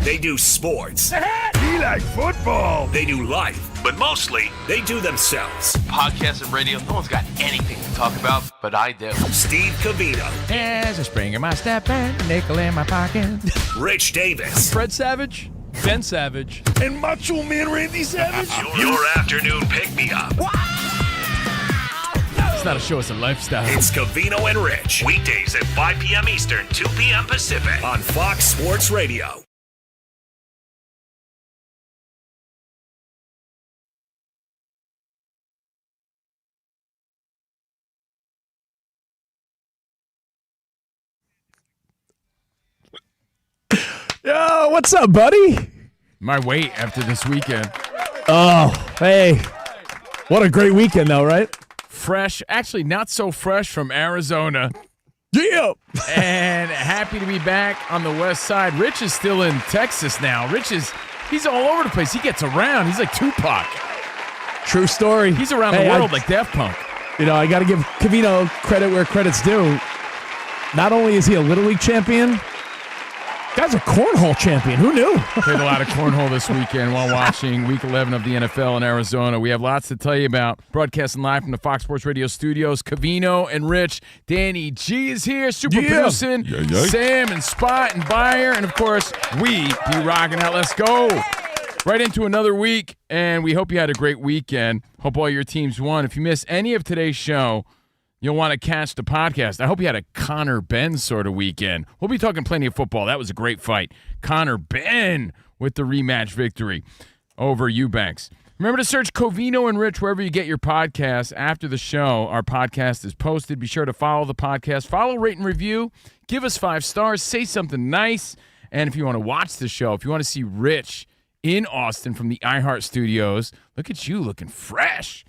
They do sports. He like football. They do life. But mostly, they do themselves. Podcast and radio, no one's got anything to talk about, but I do. Steve Covino. There's a spring in my step and a nickel in my pocket. Rich Davis. Fred Savage, Ben Savage, And Macho Man Randy Savage. Your afternoon pick-me-up. it's not a show, it's a lifestyle. It's Covino and Rich. Weekdays at 5 p.m. Eastern, 2 p.m. Pacific. On Fox Sports Radio. Yo, what's up, buddy? My weight after this weekend. Oh, hey. What a great weekend, though, right? Fresh, actually not so fresh from Arizona. Yeah. And happy to be back on the west side. Rich is still in Texas now. He's all over the place. He gets around. He's like Tupac. True story. He's around the world like Daft Punk. You know, I got to give Covino credit where credit's due. Not only is he a Little League champion, guy's a cornhole champion. Who knew? Played a lot of cornhole this weekend while watching Week 11 of the NFL in Arizona. We have lots to tell you about. Broadcasting live from the Fox Sports Radio studios. Covino and Rich. Danny G is here, super producing. Sam and Spot and Buyer. And, of course, we be rocking out. Let's go. Right into another week, and we hope you had a great weekend. Hope all your teams won. If you missed any of today's show, you'll want to catch the podcast. I hope you had a Connor Ben sort of weekend. We'll be talking plenty of football. That was a great fight. Connor Ben with the rematch victory over Eubanks. Remember to search Covino and Rich wherever you get your podcasts. After the show, our podcast is posted. Be sure to follow the podcast. Follow, rate, and review. Give us 5 stars. Say something nice. And if you want to watch the show, if you want to see Rich in Austin from the iHeart Studios, look at you looking fresh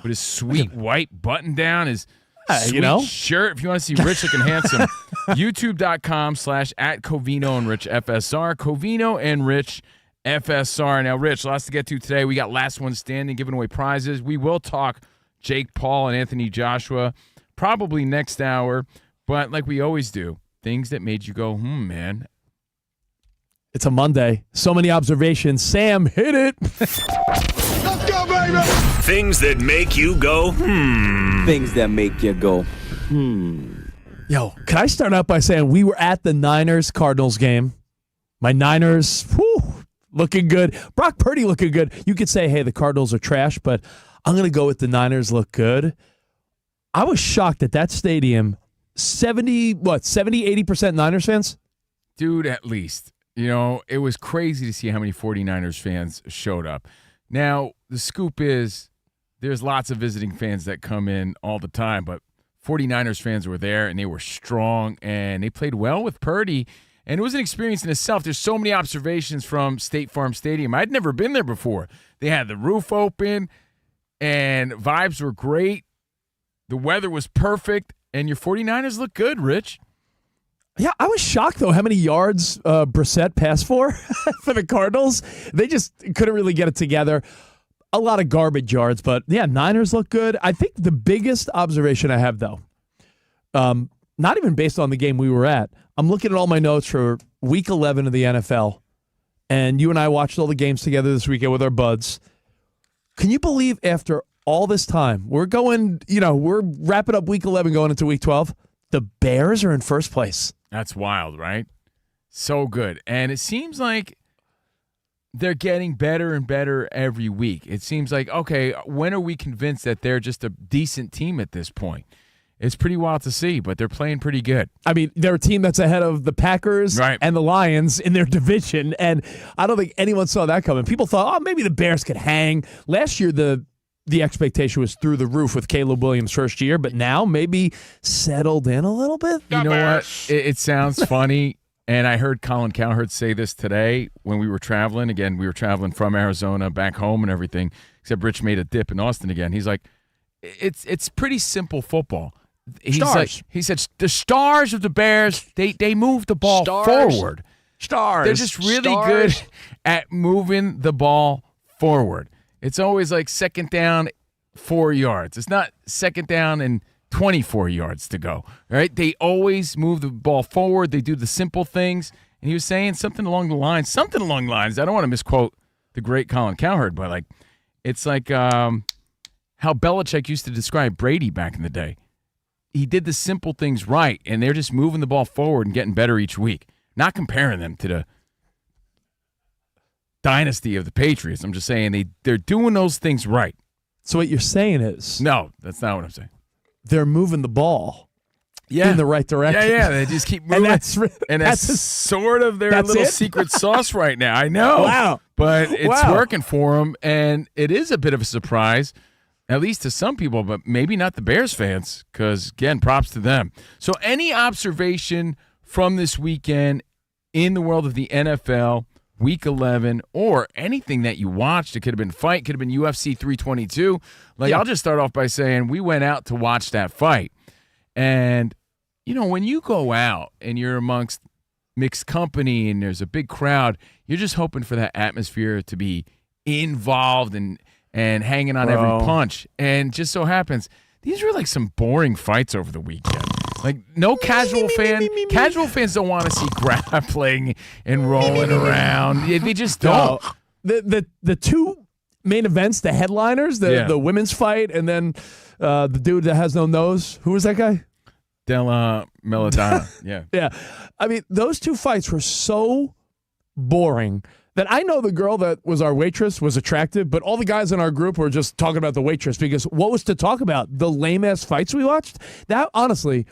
with his sweet white button down, his sweet shirt. If you want to see Rich looking handsome, youtube.com/@Covino and Rich FSR. Covino and Rich FSR. Now, Rich, lots to get to today. We got last one standing, giving away prizes. We will talk Jake Paul and Anthony Joshua probably next hour. But like we always do, things that made you go, man. It's a Monday. So many observations. Sam, hit it. Let's go, baby. Things that make you go, Things that make you go, Yo, can I start out by saying we were at the Niners-Cardinals game. My Niners, looking good. Brock Purdy looking good. You could say, hey, the Cardinals are trash, but I'm going to go with the Niners look good. I was shocked at that stadium. 70-80% Niners fans? Dude, at least. You know, it was crazy to see how many 49ers fans showed up. Now, the scoop is there's lots of visiting fans that come in all the time, but 49ers fans were there, and they were strong, and they played well with Purdy, and it was an experience in itself. There's so many observations from State Farm Stadium. I'd never been there before. They had the roof open, and vibes were great. The weather was perfect, and your 49ers look good, Rich. Yeah, I was shocked, though, how many yards Brissett passed for the Cardinals. They just couldn't really get it together. A lot of garbage yards, but, yeah, Niners look good. I think the biggest observation I have, though, not even based on the game we were at, I'm looking at all my notes for Week 11 of the NFL, and you and I watched all the games together this weekend with our buds. Can you believe after all this time, we're wrapping up Week 11 going into Week 12, the Bears are in first place. That's wild, right? So good. And it seems like they're getting better and better every week. It seems like, okay, when are we convinced that they're just a decent team at this point? It's pretty wild to see, but they're playing pretty good. I mean, they're a team that's ahead of the Packers and the Lions in their division, and I don't think anyone saw that coming. People thought, oh, maybe the Bears could hang. Last year, the expectation was through the roof with Caleb Williams' first year, but now maybe settled in a little bit. You know what? It sounds funny, and I heard Colin Cowherd say this today when we were traveling. Again, we were traveling from Arizona back home and everything, except Rich made a dip in Austin again. He's like, it's pretty simple football. He said the stars of the Bears, they move the ball forward. They're just really good at moving the ball forward. It's always like second down, 4 yards. It's not second down and 24 yards to go, right? They always move the ball forward. They do the simple things, and he was saying something along the lines. I don't want to misquote the great Colin Cowherd, but like it's like how Belichick used to describe Brady back in the day. He did the simple things right, and they're just moving the ball forward and getting better each week. Not comparing them to the dynasty of the Patriots. I'm just saying they're doing those things right. So what you're saying is no, that's not what I'm saying. They're moving the ball in the right direction. Yeah, they just keep moving. And that's sort of their little secret sauce right now. I know. Wow. But it's working for them, and it is a bit of a surprise, at least to some people, but maybe not the Bears fans, because, again, props to them. So any observation from this weekend in the world of the NFL, Week 11, or anything that you watched? It could have been fight, could have been UFC 322. I'll just start off by saying we went out to watch that fight. And, when you go out and you're amongst mixed company and there's a big crowd, you're just hoping for that atmosphere to be involved and hanging on every punch. And just so happens, these were like some boring fights over the weekend. Like, no casual fan. Casual fans don't want to see grappling and rolling around. They just don't. The two main events, the headliners, the women's fight, and then the dude that has no nose. Who was that guy? Della Melodana. Yeah. Yeah. I mean, those two fights were so boring that I know the girl that was our waitress was attractive, but all the guys in our group were just talking about the waitress because what was to talk about? The lame-ass fights we watched? That, honestly,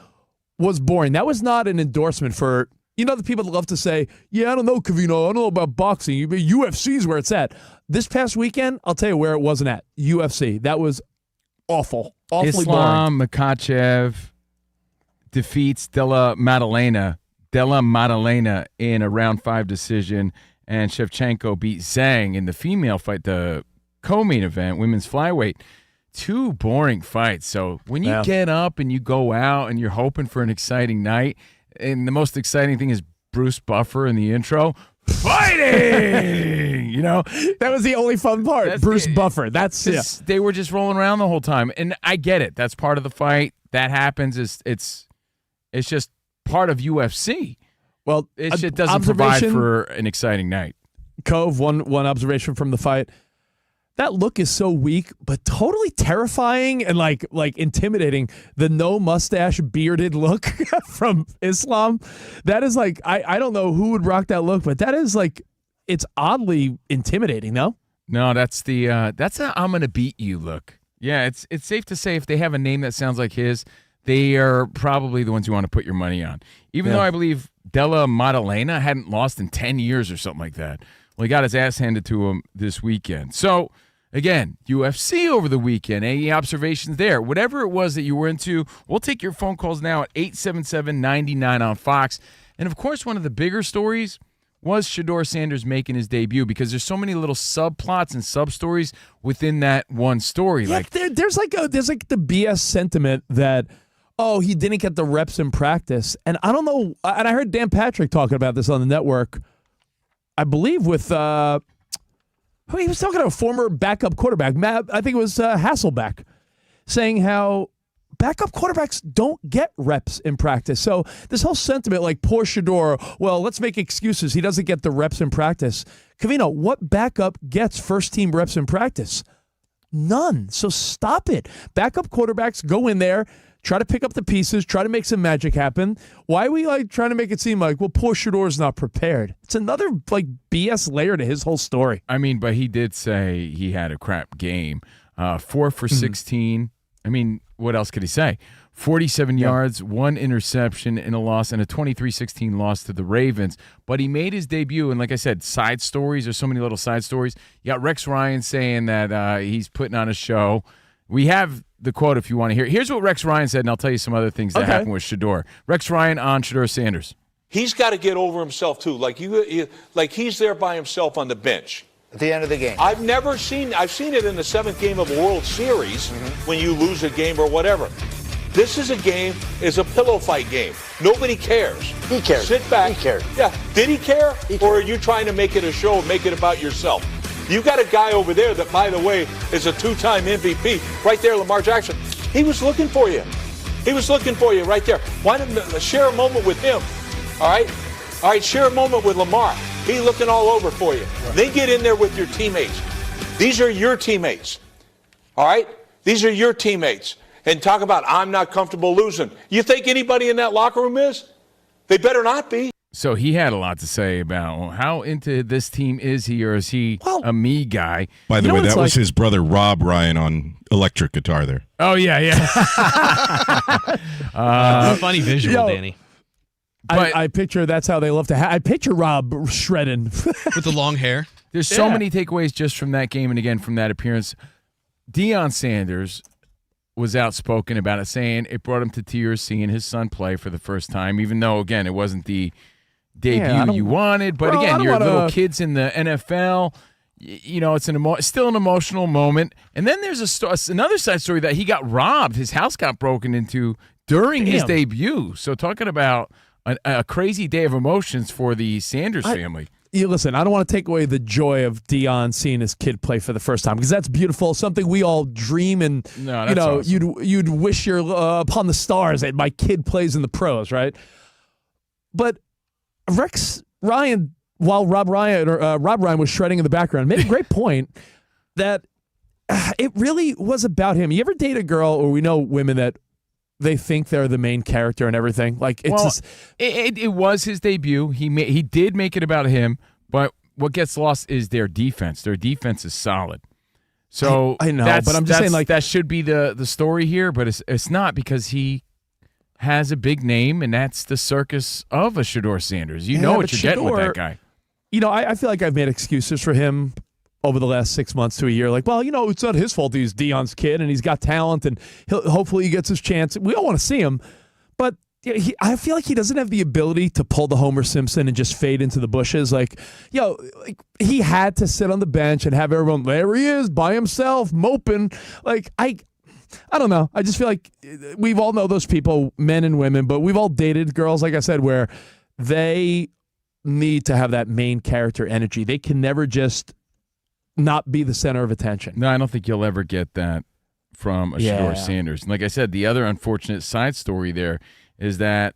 was boring. That was not an endorsement for, the people that love to say, yeah, I don't know, Covino, I don't know about boxing. UFC is where it's at. This past weekend, I'll tell you where it wasn't at. UFC. That was awful. Awfully Islam boring. Makhachev defeats Della Maddalena in a round 5 decision, and Shevchenko beat Zhang in the female fight, the co-main event, women's flyweight. Two boring fights. So when you get up and you go out and you're hoping for an exciting night, and the most exciting thing is Bruce Buffer in the intro, fighting! That was the only fun part. Bruce Buffer. They were just rolling around the whole time. And I get it. That's part of the fight. That happens. It's just part of UFC. Well, it doesn't provide for an exciting night. Cove, one observation from the fight. That look is so weak, but totally terrifying and like intimidating. The no mustache, bearded look from Islam. That is like, I don't know who would rock that look, but that is like, it's oddly intimidating, no? No, that's that's a I'm gonna beat you look. Yeah, it's safe to say if they have a name that sounds like his, they are probably the ones you want to put your money on. Even though I believe Della Maddalena hadn't lost in 10 years or something like that. Well, he got his ass handed to him this weekend. So, again, UFC over the weekend. Any observations there? Whatever it was that you were into, we'll take your phone calls now at 877-99 on Fox. And, of course, one of the bigger stories was Shedeur Sanders making his debut because there's so many little subplots and sub-stories within that one story. Yeah, there's like the BS sentiment that, oh, he didn't get the reps in practice. And I don't know, and I heard Dan Patrick talking about this on the network, I believe with, he was talking to a former backup quarterback, I think it was Hasselbeck, saying how backup quarterbacks don't get reps in practice. So this whole sentiment, like poor Shedeur, well, let's make excuses. He doesn't get the reps in practice. Covino, what backup gets first-team reps in practice? None. So stop it. Backup quarterbacks go in there, try to pick up the pieces, try to make some magic happen. Why are we trying to make it seem like, well, poor Shedeur's not prepared? It's another BS layer to his whole story. I mean, but he did say he had a crap game. 4 for 16. I mean, what else could he say? 47 yards, 1 interception in a loss, and a 23-16 loss to the Ravens. But he made his debut, and like I said, side stories. There's so many little side stories. You got Rex Ryan saying that he's putting on a show. We have the quote if you want to hear. Here's what Rex Ryan said, and I'll tell you some other things that happened with Shedeur. Rex Ryan on Shedeur Sanders. He's got to get over himself, too. Like he's there by himself on the bench. At the end of the game. I've seen it in the 7th game of a World Series when you lose a game or whatever. This is a pillow fight game. Nobody cares. He cares. Sit back. He cares. Yeah. Did he care? Or are you trying to make it a show and make it about yourself? You got a guy over there that, by the way, is a 2-time MVP. Right there, Lamar Jackson. He was looking for you. He was looking for you right there. Why didn't share a moment with him? All right? All right, share a moment with Lamar. He looking all over for you. Then get in there with your teammates. These are your teammates. All right? These are your teammates. And talk about, I'm not comfortable losing. You think anybody in that locker room is? They better not be. So he had a lot to say about how into this team is he, or is he a me guy? By the way, that was his brother Rob Ryan on electric guitar there. Oh, yeah. Funny visual, Danny. I picture that's how they love to I picture Rob shredding. With the long hair. There's so many takeaways just from that game and, again, from that appearance. Deion Sanders was outspoken about it, saying it brought him to tears seeing his son play for the first time, even though, again, it wasn't the debut you wanted. But, again, you're little kids in the NFL. You know, it's still an emotional moment. And then there's another side story that he got robbed. His house got broken into during his debut. So talking about a crazy day of emotions for the Sanders family. Listen, I don't want to take away the joy of Deion seeing his kid play for the first time, because that's beautiful, something we all dream and awesome. you'd wish you're upon the stars that my kid plays in the pros, right? But Rex Ryan, while Rob Ryan was shredding in the background, made a great point that it really was about him. You ever date a girl, or we know women that they think they're the main character and everything? Like, it's it was his debut. He did make it about him, but what gets lost is their defense. Their defense is solid. So I know, but I'm just saying, like, that should be the story here, but it's not, because he has a big name, and that's the circus of a Shedeur Sanders. You know what you're getting with that guy. You know, I feel like I've made excuses for him over the last 6 months to a year. Like, well, you know, it's not his fault he's Deion's kid and he's got talent, and hopefully he gets his chance. We all want to see him, but I feel like he doesn't have the ability to pull the Homer Simpson and just fade into the bushes. Like, he had to sit on the bench and have everyone, there he is by himself, moping. Like, I don't know. I just feel like we've all know those people, men and women, but we've all dated girls, like I said, where they need to have that main character energy. They can never just not be the center of attention. No, I don't think you'll ever get that from a Shedeur Sanders. And like I said, the other unfortunate side story there is that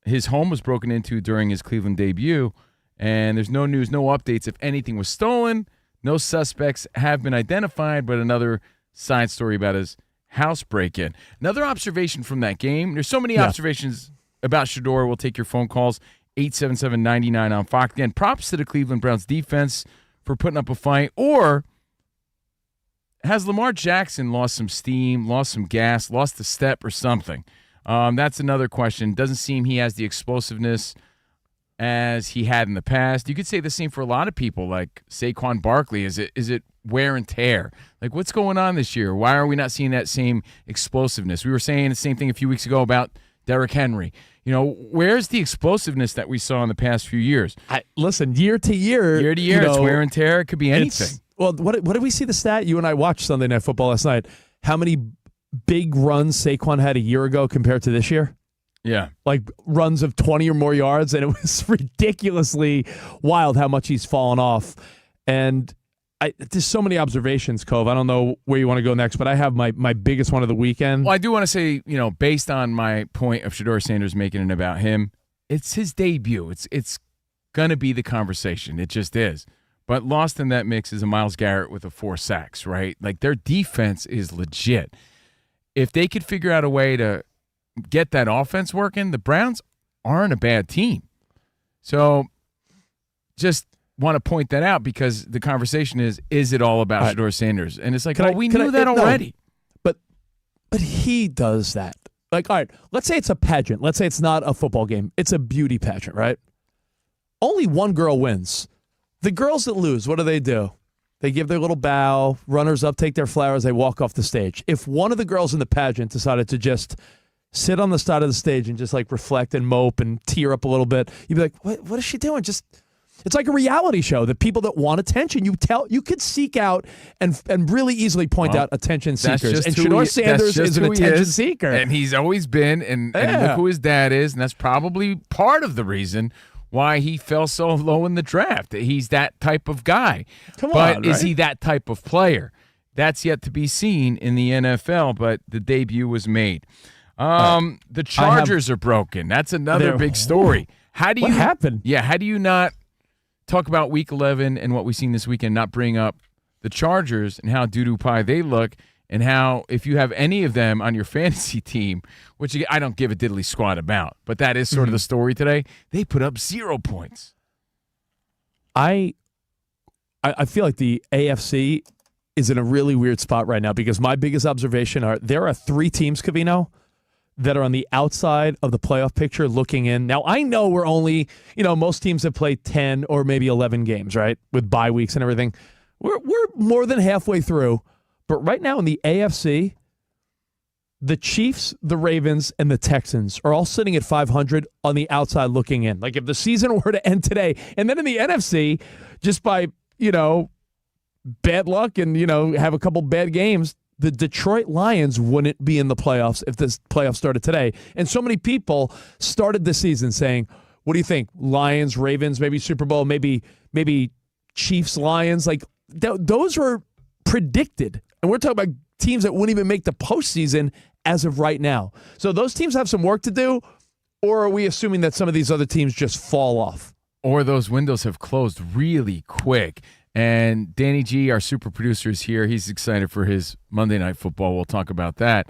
his home was broken into during his Cleveland debut, and there's no news, no updates if anything was stolen. No suspects have been identified, but another side story about his house break-in. Another observation from that game. There's so many observations about Shedeur. We'll take your phone calls, 877-99 on Fox. Again, props to the Cleveland Browns defense for putting up a fight. Or has Lamar Jackson lost some steam, lost some gas, lost a step or something? That's another question. Doesn't seem he has the explosiveness as he had in the past. You could say the same for a lot of people, like Saquon Barkley. Is it wear and tear? Like, what's going on this year? Why are we not seeing that same explosiveness? We were saying the same thing a few weeks ago about Derrick Henry. You know, where's the explosiveness that we saw in the past few years? Listen, year to year, it's wear and tear. It could be anything. Well, what did we see the stat? You and I watched Sunday Night Football last night. How many big runs Saquon had a year ago compared to this year? Yeah. Like runs of 20 or more yards, and it was ridiculously wild how much he's fallen off. And there's so many observations, Cove. I don't know where you want to go next, but I have my biggest one of the weekend. Well, I do want to say, you know, based on my point of Shedeur Sanders making it about him, it's his debut. It's going to be the conversation. It just is. But lost in that mix is a Myles Garrett with 4 sacks, right? Like, their defense is legit. If they could figure out a way to get that offense working, the Browns aren't a bad team. So just want to point that out, because the conversation is it all about Shedeur Sanders? And it's like, we knew that already. No, but he does that. Like, all right, let's say it's a pageant. Let's say it's not a football game. It's a beauty pageant, right? Only one girl wins. The girls that lose, what do? They give their little bow, runners up take their flowers, they walk off the stage. If one of the girls in the pageant decided to just sit on the side of the stage and just like reflect and mope and tear up a little bit, you'd be like, what is she doing? It's like a reality show. The people that want attention, you could seek out and really easily point out attention seekers. And Shedeur Sanders is an attention seeker. And he's always been, and look who his dad is, and that's probably part of the reason why he fell so low in the draft. He's that type of guy. But is he that type of player? That's yet to be seen in the NFL, but the debut was made. The Chargers are broken. That's another big story. What happened? Yeah, how do you not talk about Week 11 and what we've seen this weekend, not bring up the Chargers and how doo-doo pie they look, and how if you have any of them on your fantasy team, which I don't give a diddly squat about, but that is sort of the story today, they put up 0 points. I feel like the AFC is in a really weird spot right now because my biggest observation there are 3 teams, Covino, that are on the outside of the playoff picture looking in. Now, I know we're only, most teams have played 10 or maybe 11 games, right, with bye weeks and everything. We're more than halfway through. But right now in the AFC, the Chiefs, the Ravens, and the Texans are all sitting at 500 on the outside looking in. Like if the season were to end today, and then in the NFC, just by, bad luck and, have a couple bad games, the Detroit Lions wouldn't be in the playoffs if this playoffs started today. And so many people started the season saying, what do you think? Lions, Ravens, maybe Super Bowl, maybe Chiefs, Lions. Like those were predicted. And we're talking about teams that wouldn't even make the postseason as of right now. So those teams have some work to do, or are we assuming that some of these other teams just fall off? Or those windows have closed really quick. And Danny G, our super producer, is here. He's excited for his Monday Night Football. We'll talk about that.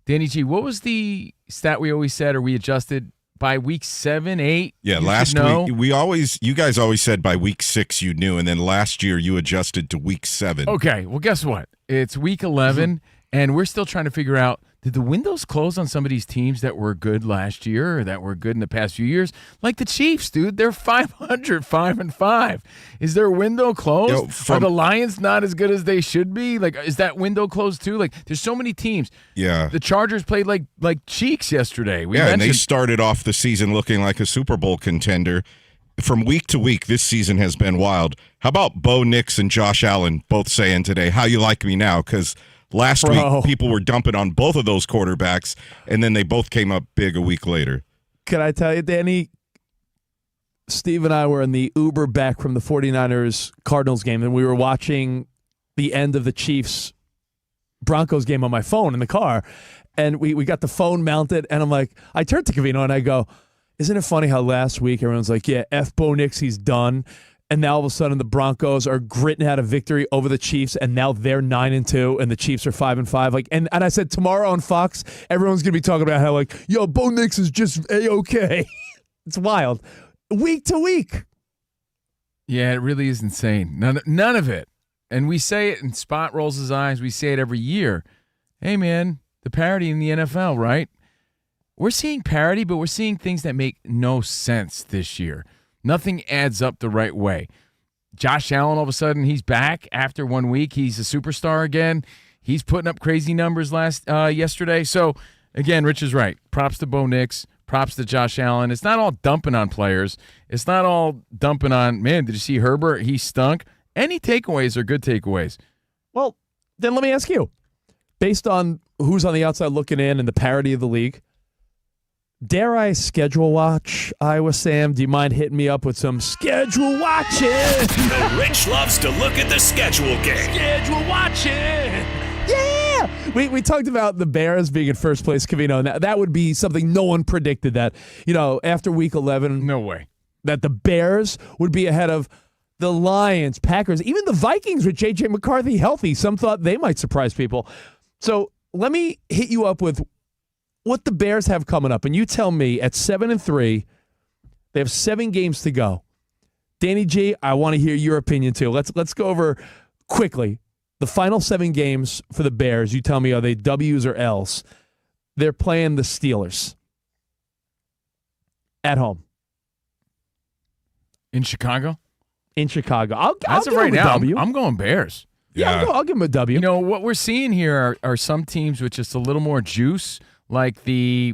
Danny G, what was the stat we always said, or we adjusted by week 7, 8? Yeah, last week you guys always said by week 6 you knew, and then last year you adjusted to week 7. Okay, well, guess what? It's week 11, and we're still trying to figure out, did the windows close on some of these teams that were good last year or that were good in the past few years? Like the Chiefs, dude. They're 500, 5-5. Is their window closed? Are the Lions not as good as they should be? Like, is that window closed too? Like, there's so many teams. Yeah. The Chargers played like cheeks yesterday. And they started off the season looking like a Super Bowl contender. From week to week, this season has been wild. How about Bo Nix and Josh Allen both saying today, how you like me now? Because last week, people were dumping on both of those quarterbacks, and then they both came up big a week later. Can I tell you, Danny? Steve and I were in the Uber back from the 49ers-Cardinals game, and we were watching the end of the Chiefs-Broncos game on my phone in the car, and we got the phone mounted, and I'm like, I turned to Covino, and I go, isn't it funny how last week everyone's like, yeah, F Bo Nix, he's done. And now all of a sudden the Broncos are gritting out a victory over the Chiefs, and now they're 9-2, and the Chiefs are 5-5. Like, and I said tomorrow on Fox, everyone's gonna be talking about how like, yo, Bo Nix is just A-okay. It's wild, week to week. Yeah, it really is insane. None of it. And we say it, and Spot rolls his eyes. We say it every year. Hey, man, the parity in the NFL, right? We're seeing parity, but we're seeing things that make no sense this year. Nothing adds up the right way. Josh Allen, all of a sudden, he's back after 1 week. He's a superstar again. He's putting up crazy numbers yesterday. So, again, Rich is right. Props to Bo Nix. Props to Josh Allen. It's not all dumping on players. It's not all dumping on, man, did you see Herbert? He stunk. Any takeaways are good takeaways. Well, then let me ask you. Based on who's on the outside looking in and the parity of the league, dare I schedule watch, Iowa Sam? Do you mind hitting me up with some schedule watching? Rich loves to look at the schedule game. Schedule watching. Yeah. We talked about the Bears being in first place, Covino. Now, that would be something no one predicted that, after week 11. No way. That the Bears would be ahead of the Lions, Packers, even the Vikings with J.J. McCarthy healthy. Some thought they might surprise people. So let me hit you up with what the Bears have coming up, and you tell me at 7-3, they have 7 games to go. Danny G, I want to hear your opinion too. Let's go over quickly the final 7 games for the Bears. You tell me, are they W's or L's? They're playing the Steelers at home in Chicago. In Chicago, I'll As of give right them a now, W. I'm going Bears. Yeah, I'll give them a W. What we're seeing here are some teams with just a little more juice. Like I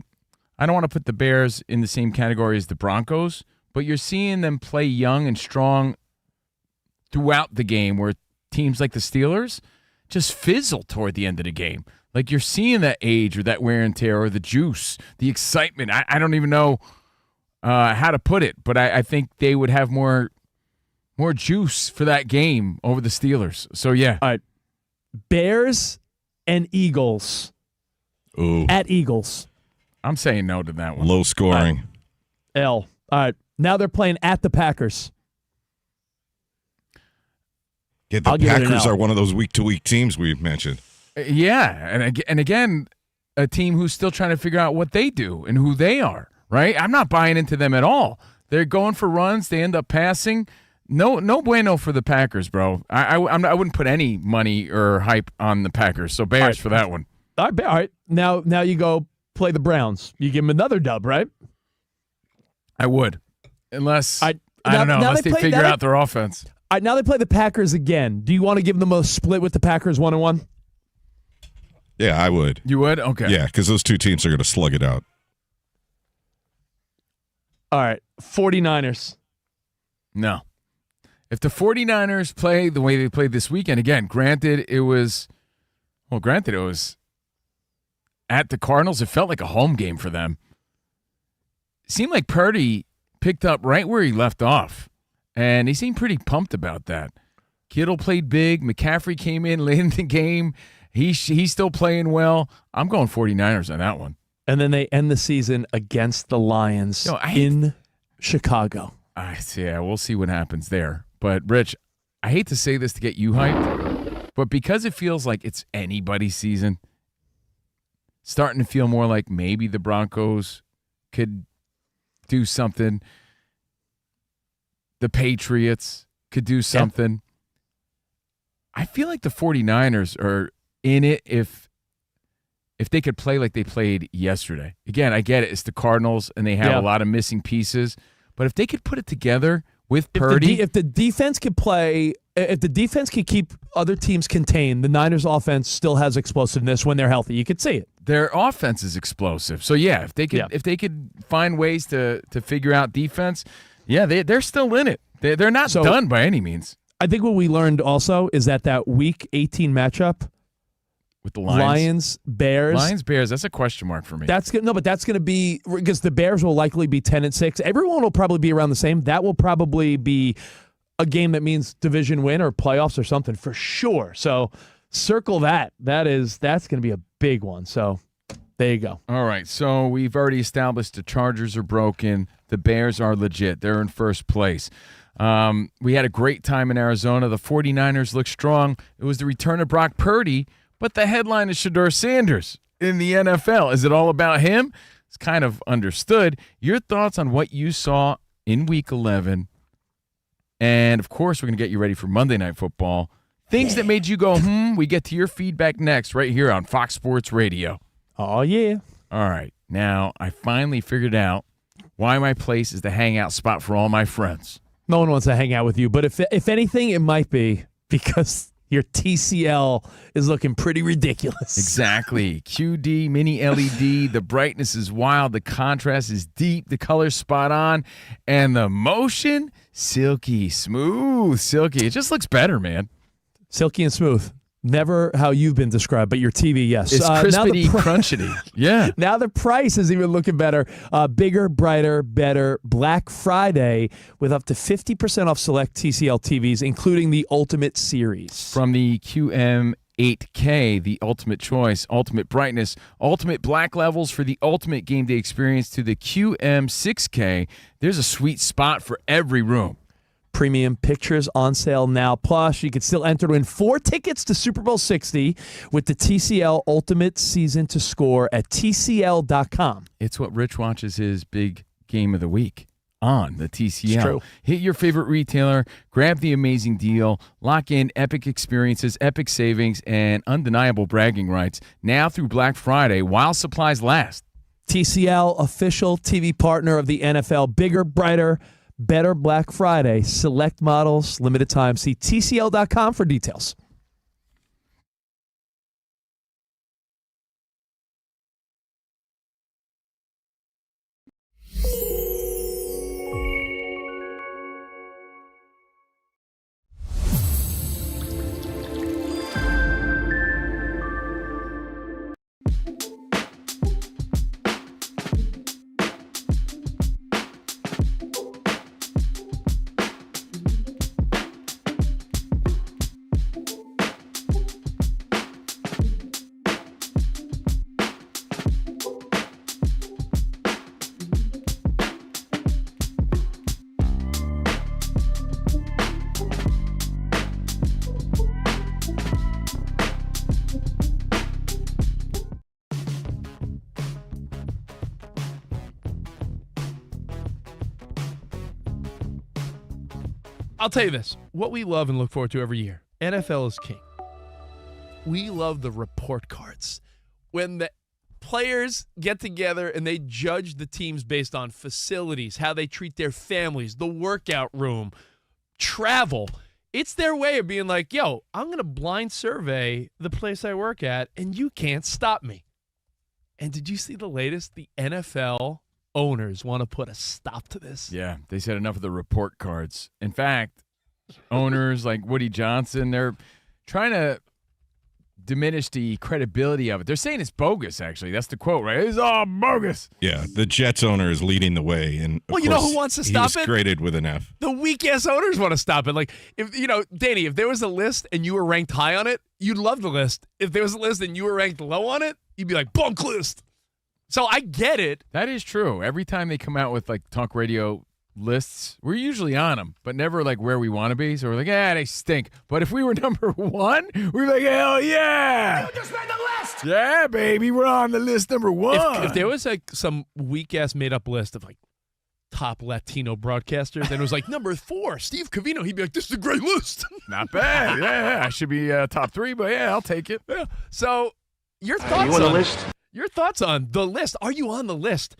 don't want to put the Bears in the same category as the Broncos, but you're seeing them play young and strong throughout the game, where teams like the Steelers just fizzle toward the end of the game. Like you're seeing that age or that wear and tear or the juice, the excitement. I don't even know how to put it, but I think they would have more juice for that game over the Steelers. So, yeah. All right. Bears and Eagles. Ooh. At Eagles. I'm saying no to that one. Low scoring. L. All right. Now they're playing at the Packers. Yeah, the Packers are one of those week-to-week teams we've mentioned. Yeah, and again, a team who's still trying to figure out what they do and who they are, right? I'm not buying into them at all. They're going for runs. They end up passing. No bueno for the Packers, bro. I wouldn't put any money or hype on the Packers, so Bears for that one. All right. Now you go play the Browns. You give them another dub, right? I would, unless I don't know, unless they figure out their offense. All right, now they play the Packers again. Do you want to give them a split with the Packers 1-1? Yeah, I would. You would? Okay. Yeah, because those two teams are going to slug it out. All right, 49ers. No. If the 49ers play the way they played this weekend, again, granted it was at the Cardinals. It felt like a home game for them. It seemed like Purdy picked up right where he left off, and he seemed pretty pumped about that. Kittle played big. McCaffrey came in late in the game. He's still playing well. I'm going 49ers on that one. And then they end the season against the Lions in Chicago. Yeah, we'll see what happens there. But, Rich, I hate to say this to get you hyped, but because it feels like it's anybody's season, starting to feel more like maybe the Broncos could do something. The Patriots could do something. Yeah. I feel like the 49ers are in it if they could play like they played yesterday. Again, I get it. It's the Cardinals, and they have a lot of missing pieces. But if they could put it together with Purdy. If the defense could play, if the defense could keep other teams contained, the Niners offense still has explosiveness when they're healthy. You could see it. Their offense is explosive. So, yeah, if they could find ways to figure out defense, they're still in it. They're not done by any means. I think what we learned also is that Week 18 matchup with the Lions, Bears, that's a question mark for me. But that's going to be because the Bears will likely be 10-6. Everyone will probably be around the same. That will probably be a game that means division win or playoffs or something for sure. So circle that. That's going to be a big one. So there you go. All right. So we've already established the Chargers are broken. The Bears are legit. They're in first place. We had a great time in Arizona. The 49ers look strong. It was the return of Brock Purdy. But the headline is Shedeur Sanders in the NFL. Is it all about him? It's kind of understood. Your thoughts on what you saw in Week 11. And, of course, we're going to get you ready for Monday Night Football. Things that made you go, we get to your feedback next right here on Fox Sports Radio. Oh, yeah. All right. Now, I finally figured out why my place is the hangout spot for all my friends. No one wants to hang out with you. But if anything, it might be because your TCL is looking pretty ridiculous. Exactly. QD, mini LED. The brightness is wild. The contrast is deep. The color's spot on. And the motion, silky, smooth, silky. It just looks better, man. Silky and smooth. Never how you've been described, but your TV, yes. It's crispity, crunchity. Yeah. Now the price is even looking better. Bigger, brighter, better. Black Friday with up to 50% off select TCL TVs, including the Ultimate Series. From the QM8K, the ultimate choice, ultimate brightness, ultimate black levels for the ultimate game day experience, to the QM6K, there's a sweet spot for every room. Premium pictures on sale now. Plus, you can still enter to win 4 tickets to Super Bowl 60 with the TCL Ultimate Season to Score at TCL.com. It's what Rich watches his big game of the week on the TCL. It's true. Hit your favorite retailer, grab the amazing deal, lock in epic experiences, epic savings, and undeniable bragging rights now through Black Friday while supplies last. TCL, official TV partner of the NFL. Bigger, brighter, better Black Friday. Select models, limited time. See TCL.com for details. I'll tell you this. What we love and look forward to every year, NFL is king. We love the report cards. When the players get together and they judge the teams based on facilities, how they treat their families, the workout room, travel. It's their way of being like, yo, I'm going to blind survey the place I work at, and you can't stop me. And did you see the latest? The NFL owners want to put a stop to this. Yeah, they said enough of the report cards. In fact, owners like Woody Johnson, they're trying to diminish the credibility of it. They're saying it's bogus, actually. That's the quote, right? It's all bogus. Yeah, the Jets owner is leading the way. And well, you know who wants to stop it? He was graded with an F. The weak-ass owners want to stop it. Like, if Danny, if there was a list and you were ranked high on it, you'd love the list. If there was a list and you were ranked low on it, you'd be like, bunk list. So I get it. That is true. Every time they come out with, like, talk radio lists, we're usually on them, but never, like, where we want to be. So we're like, they stink. But if we were number one, we'd be like, hell yeah. You just made the list. Yeah, baby, we're on the list number one. If there was, like, some weak-ass made-up list of, like, top Latino broadcasters, and it was like, number 4, Steve Covino, he'd be like, this is a great list. Not bad. Yeah, I should be top 3, but yeah, I'll take it. Yeah. So your thoughts you on the list? Your thoughts on the list. Are you on the list?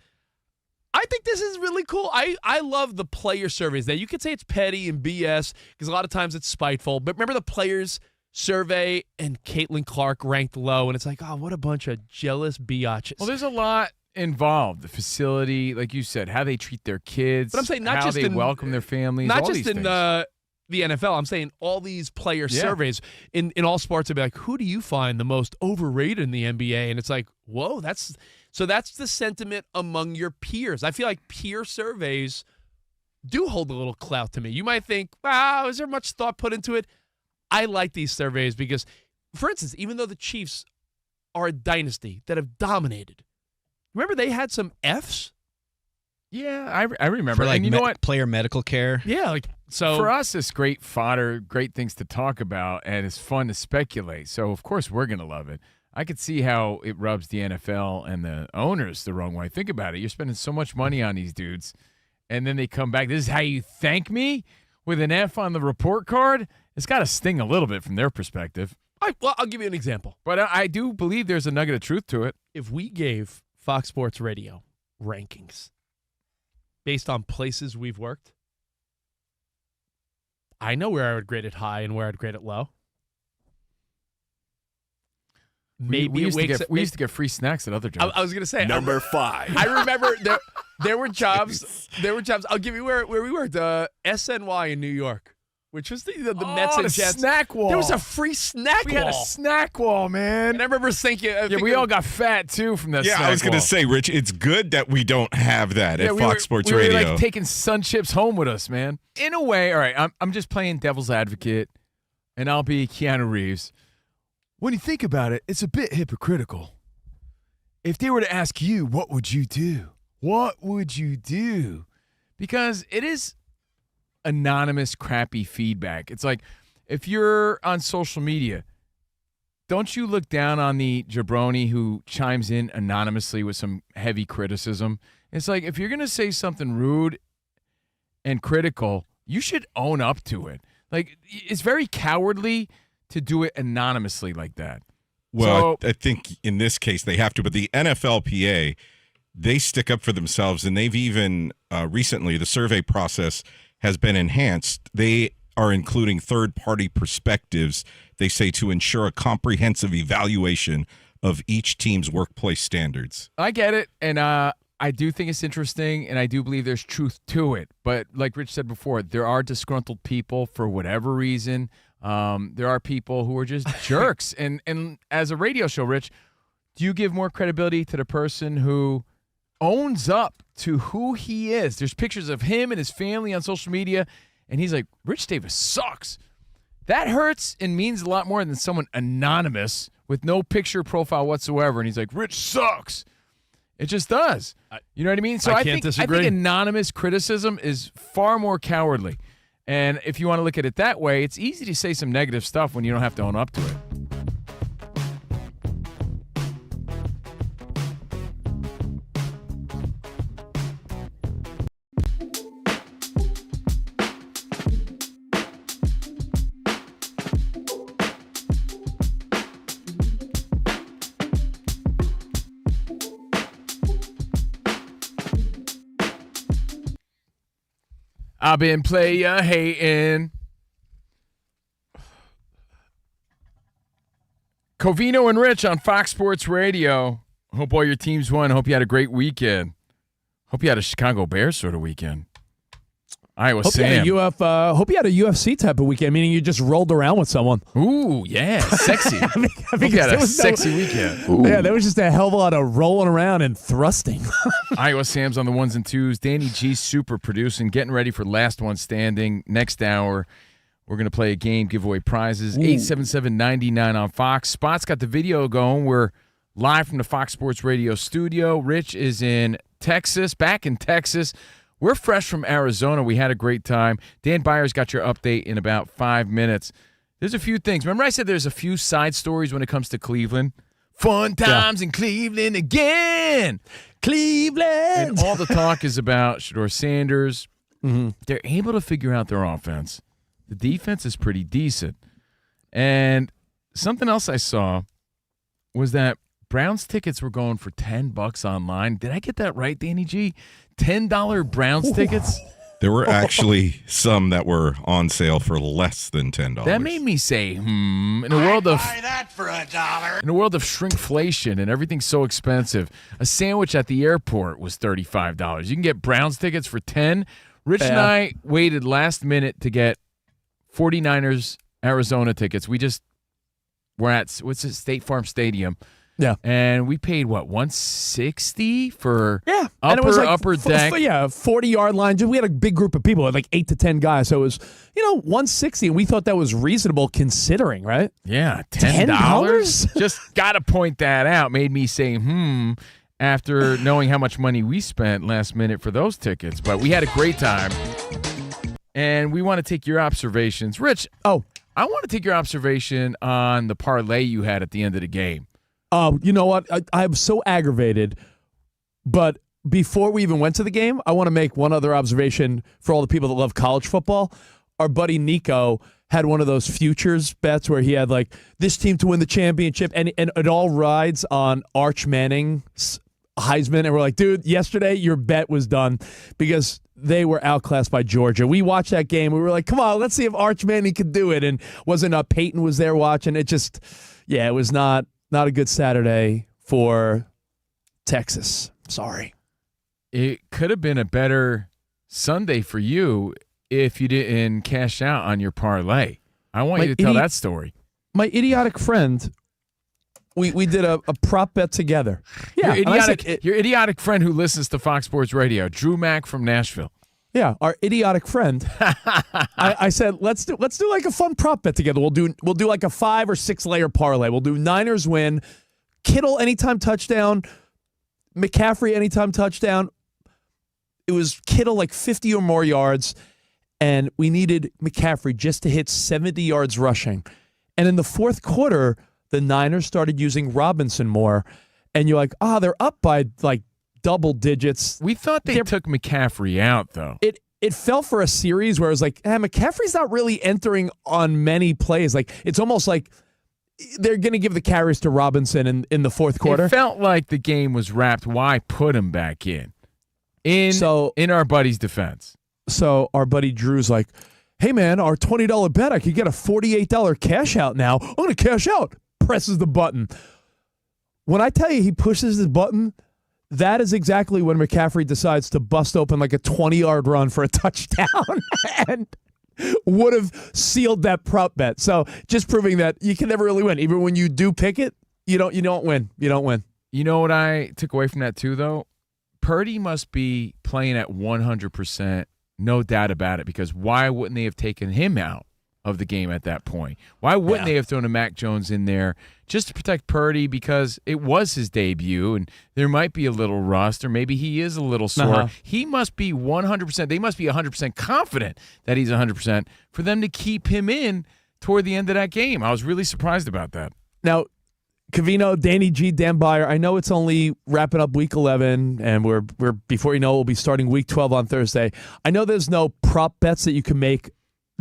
I think this is really cool. I love the player surveys. That you could say it's petty and BS because a lot of times it's spiteful. But remember the players survey and Caitlin Clark ranked low, and it's like, oh, what a bunch of jealous biatches. Well, there's a lot involved. The facility, like you said, how they treat their kids. But I'm saying not how just they in, welcome their families. not all just these in things. The NFL. I'm saying all these player surveys in all sports would be like, who do you find the most overrated in the NBA? And it's like, whoa, that's the sentiment among your peers. I feel like peer surveys do hold a little clout to me. You might think, wow, is there much thought put into it? I like these surveys because, for instance, even though the Chiefs are a dynasty that have dominated, remember they had some Fs? Yeah, I remember. For like and you know what? Player medical care. Yeah, like so for us, it's great fodder, great things to talk about, and it's fun to speculate. So of course we're gonna love it. I could see how it rubs the NFL and the owners the wrong way. Think about it. You're spending so much money on these dudes, and then they come back. This is how you thank me with an F on the report card? It's got to sting a little bit from their perspective. Well, I'll give you an example. But I do believe there's a nugget of truth to it. If we gave Fox Sports Radio rankings based on places we've worked, I know where I would grade it high and where I'd grade it low. Maybe we used to get free snacks at other jobs. I was going to say Number 5. I remember there were jobs. There were jobs. I'll give you where we worked. SNY in New York, which was the Mets and the Jets. snack wall. There was a free snack We wall. had a snack wall, man. And I remember thinking, we all got fat too from that. Yeah, snack I was going to wall. say, Rich, it's good that we don't have that at Fox Sports we Radio. were like taking Sun Chips home with us, man. In a way, all right, I'm just playing devil's advocate, and I'll be Keanu Reeves. When you think about it, it's a bit hypocritical. If they were to ask you, what would you do? What would you do? Because it is anonymous, crappy feedback. It's like if you're on social media, don't you look down on the jabroni who chimes in anonymously with some heavy criticism? It's like if you're going to say something rude and critical, you should own up to it. Like, it's very cowardly to do it anonymously like that. Well, I think in this case they have to, but the NFLPA, they stick up for themselves, and they've even recently, the survey process has been enhanced. They are including third-party perspectives, they say, to ensure a comprehensive evaluation of each team's workplace standards. I get it, and I do think it's interesting, and I do believe there's truth to it. But like Rich said before, there are disgruntled people for whatever reason. There are people who are just jerks. And as a radio show, Rich, do you give more credibility to the person who owns up to who he is? There's pictures of him and his family on social media, and he's like, Rich Davis sucks. That hurts and means a lot more than someone anonymous with no picture profile whatsoever, and he's like, Rich sucks. It just does. You know what I mean? So I think anonymous criticism is far more cowardly. And if you want to look at it that way, it's easy to say some negative stuff when you don't have to own up to it. I've been player hating. Covino and Rich on Fox Sports Radio. Hope all your teams won. Hope you had a great weekend. Hope you had a Chicago Bears sort of weekend. Iowa Sam. Hope you had a UFC type of weekend, meaning you just rolled around with someone. Ooh, yeah, sexy. I mean, hope you had a sexy weekend. Ooh. Yeah, there was just a hell of a lot of rolling around and thrusting. Iowa Sam's on the ones and twos. Danny G super producing, getting ready for Last One Standing. Next hour, we're going to play a game, give away prizes. 877-99 on Fox. Spot's got the video going. We're live from the Fox Sports Radio studio. Rich is in Texas, back in Texas. We're fresh from Arizona. We had a great time. Dan Byers got your update in about 5 minutes. There's a few things. Remember I said there's a few side stories when it comes to Cleveland? Fun times in Cleveland again. Cleveland. And all the talk is about Shedeur Sanders. Mm-hmm. They're able to figure out their offense. The defense is pretty decent. And something else I saw was that Browns tickets were going for $10 online. Did I get that right, Danny G? $10 Browns tickets? There were actually some that were on sale for less than $10. That made me say, in a world of buy that for $1. In a world of shrinkflation and everything's so expensive, a sandwich at the airport was $35. You can get Browns tickets for $10. Rich and I waited last minute to get 49ers Arizona tickets. We just were at State Farm Stadium. Yeah. And we paid, what, $160 for and it was like upper deck? 40-yard line. We had a big group of people, like 8 to 10 guys. So it was, $160, and we thought that was reasonable considering, right? Yeah, $10? Just got to point that out. Made me say, after knowing how much money we spent last minute for those tickets. But we had a great time. And we want to take your observations. Rich, I want to take your observation on the parlay you had at the end of the game. You know what? I'm so aggravated. But before we even went to the game, I want to make one other observation for all the people that love college football. Our buddy Nico had one of those futures bets where he had like this team to win the championship, and it all rides on Arch Manning's Heisman. And we're like, dude, yesterday your bet was done because they were outclassed by Georgia. We watched that game. We were like, come on, let's see if Arch Manning could do it. And wasn't Peyton was there watching. It just, it was not a good Saturday for Texas. Sorry. It could have been a better Sunday for you if you didn't cash out on your parlay. I want you to tell that story. My idiotic friend, we did a prop bet together. Yeah, your idiotic friend who listens to Fox Sports Radio, Drew Mack from Nashville. Yeah, our idiotic friend. I said, let's do like a fun prop bet together. We'll do like a 5 or 6 layer parlay. We'll do Niners win, Kittle anytime touchdown, McCaffrey anytime touchdown. It was Kittle like 50 or more yards, and we needed McCaffrey just to hit 70 yards rushing. And in the fourth quarter, the Niners started using Robinson more, and you're like, they're up by like double digits. We thought they took McCaffrey out, though. It fell for a series where it was like, McCaffrey's not really entering on many plays. Like, it's almost like they're going to give the carries to Robinson in the fourth quarter. It felt like the game was wrapped. Why put him back in our buddy's defense? So our buddy Drew's like, hey, man, our $20 bet, I could get a $48 cash out now. I'm going to cash out. Presses the button. When I tell you he pushes the button, that is exactly when McCaffrey decides to bust open like a 20-yard run for a touchdown and would have sealed that prop bet. So just proving that you can never really win. Even when you do pick it, you don't win. You don't win. You know what I took away from that too, though? Purdy must be playing at 100%, no doubt about it, because why wouldn't they have taken him out of the game at that point? Why wouldn't they have thrown a Mac Jones in there just to protect Purdy, because it was his debut and there might be a little rust, or maybe he is a little sore. He must be 100%. They must be 100% confident that he's 100% for them to keep him in toward the end of that game. I was really surprised about that. Now, Covino, Danny G, Dan Byer, I know it's only wrapping up week 11, and we're before you know it, we'll be starting week 12 on Thursday. I know there's no prop bets that you can make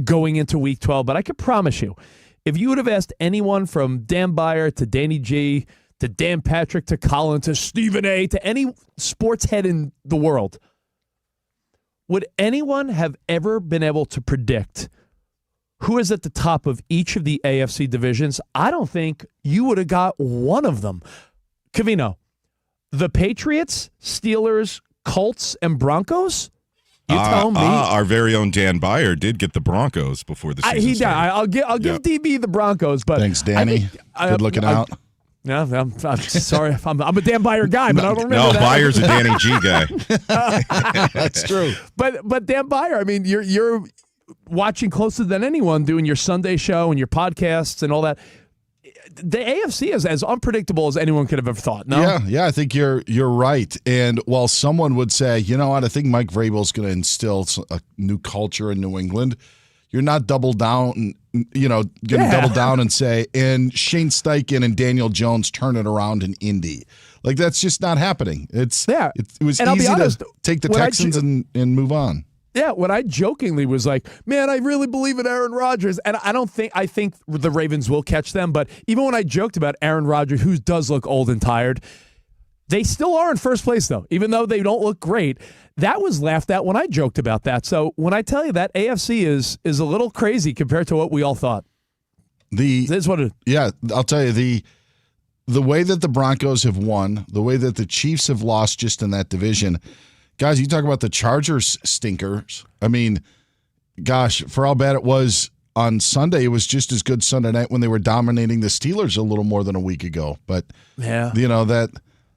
going into week 12, but I can promise you, if you would have asked anyone from Dan Byer to Danny G to Dan Patrick to Colin to Stephen A to any sports head in the world, would anyone have ever been able to predict who is at the top of each of the AFC divisions? I don't think you would have got one of them. Covino, the Patriots, Steelers, Colts, and Broncos? You tell me. Our very own Dan Byer did get the Broncos before the season started. I'll give DB the Broncos, but Thanks, Danny. Good looking out. Yeah, I'm sorry. I'm a Dan Byer guy, but I don't remember No, that. Byer's a Danny G guy. That's true. But Dan Byer, I mean, you're watching closer than anyone, doing your Sunday show and your podcasts and all that. The AFC is as unpredictable as anyone could have ever thought. No? Yeah, I think you're right. And while someone would say, you know what, I think Mike Vrabel's going to instill a new culture in New England, you're not double down, going to double down and say, and Shane Steichen and Daniel Jones turn it around in Indy. Like, that's just not happening. It was easy to take the Texans and move on. Yeah, when I jokingly was like, man, I really believe in Aaron Rodgers, and I think the Ravens will catch them, but even when I joked about Aaron Rodgers, who does look old and tired, they still are in first place, though, even though they don't look great. That was laughed at when I joked about that. So when I tell you that AFC is a little crazy compared to what we all thought. That's what it is. Yeah, I'll tell you, the way that the Broncos have won, the way that the Chiefs have lost just in that division. Guys, you talk about the Chargers stinkers. I mean, gosh, for how bad it was on Sunday, it was just as good Sunday night when they were dominating the Steelers a little more than a week ago. But, that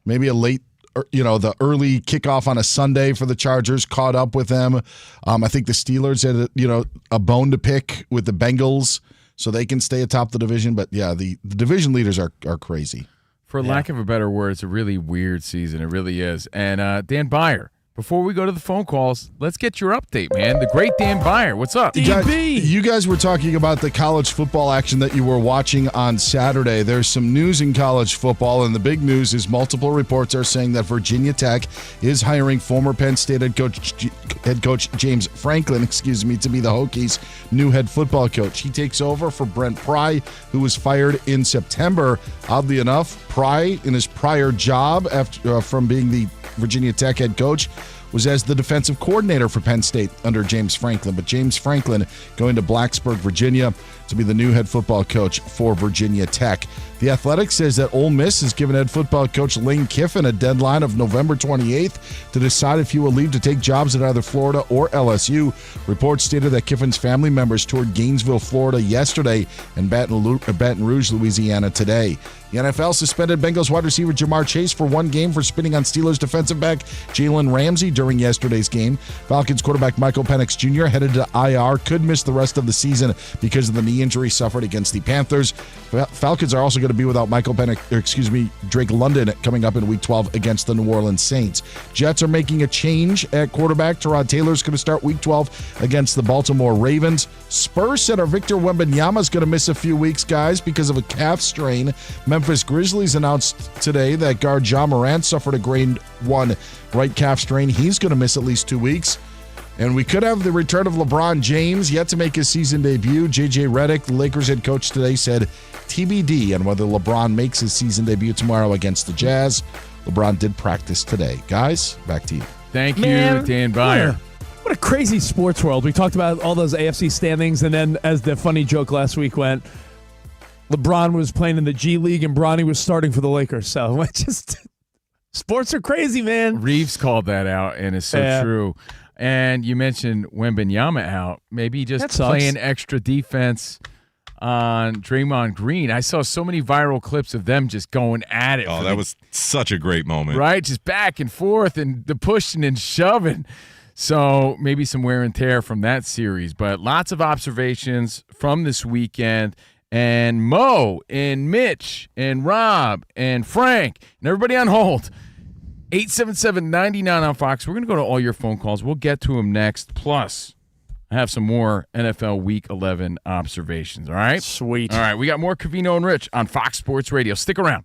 maybe a late, the early kickoff on a Sunday for the Chargers caught up with them. I think the Steelers had, a bone to pick with the Bengals so they can stay atop the division. But, yeah, the division leaders are crazy. For lack of a better word, it's a really weird season. It really is. And Dan Byer, before we go to the phone calls, let's get your update, man. The great Dan Byer. What's up? You guys were talking about the college football action that you were watching on Saturday. There's some news in college football, and the big news is multiple reports are saying that Virginia Tech is hiring former Penn State head coach James Franklin, to be the Hokies' new head football coach. He takes over for Brent Pry, who was fired in September. Oddly enough, Pry, in his prior job from being the Virginia Tech head coach, was as the defensive coordinator for Penn State under James Franklin. But James Franklin going to Blacksburg, Virginia, to be the new head football coach for Virginia Tech. The Athletic says that Ole Miss has given head football coach Lane Kiffin a deadline of November 28th to decide if he will leave to take jobs at either Florida or LSU. Reports stated that Kiffin's family members toured Gainesville, Florida yesterday and Baton Rouge, Louisiana today. The NFL suspended Bengals wide receiver Jamar Chase for one game for spitting on Steelers defensive back Jalen Ramsey during yesterday's game. Falcons quarterback Michael Penix Jr. headed to IR, could miss the rest of the season because of the knee injury suffered against the Panthers. Falcons are also going to be without Drake London coming up in Week 12 against the New Orleans Saints. Jets are making a change at quarterback. Tyrod Taylor's going to start Week 12 against the Baltimore Ravens. Spurs said our Victor Wembanyama is going to miss a few weeks, guys, because of a calf strain. Memphis Grizzlies announced today that guard Ja Morant suffered a grade 1 right calf strain. He's going to miss at least 2 weeks. And we could have the return of LeBron James, yet to make his season debut. J.J. Redick, the Lakers head coach today, said TBD on whether LeBron makes his season debut tomorrow against the Jazz. LeBron did practice today. Guys, back to you. Thank you, Dan Byer. What a crazy sports world. We talked about all those AFC standings, and then as the funny joke last week went, LeBron was playing in the G League and Bronny was starting for the Lakers. So sports are crazy, man. Reeves called that out, and it's so true. And you mentioned Wembanyama out. Maybe just playing extra defense on Draymond Green. I saw so many viral clips of them just going at it. Oh, that was such a great moment. Right? Just back and forth and the pushing and shoving. So maybe some wear and tear from that series. But lots of observations from this weekend. And Mo and Mitch and Rob and Frank and everybody on hold. 877-99 on Fox. We're going to go to all your phone calls. We'll get to them next. Plus, I have some more NFL Week 11 observations, all right? Sweet. All right, we got more Covino and Rich on Fox Sports Radio. Stick around.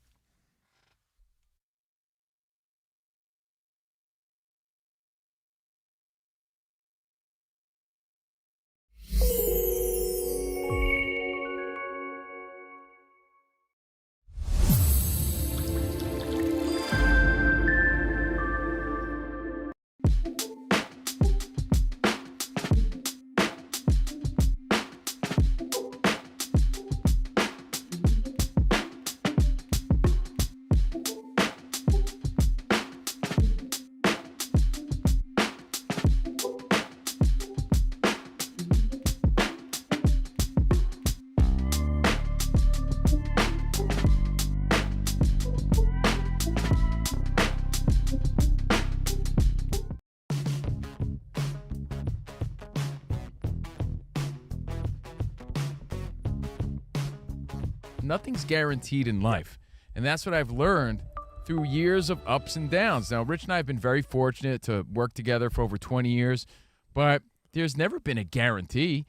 nothing's guaranteed in life. And that's what I've learned through years of ups and downs. Now, Rich and I have been very fortunate to work together for over 20 years, but there's never been a guarantee.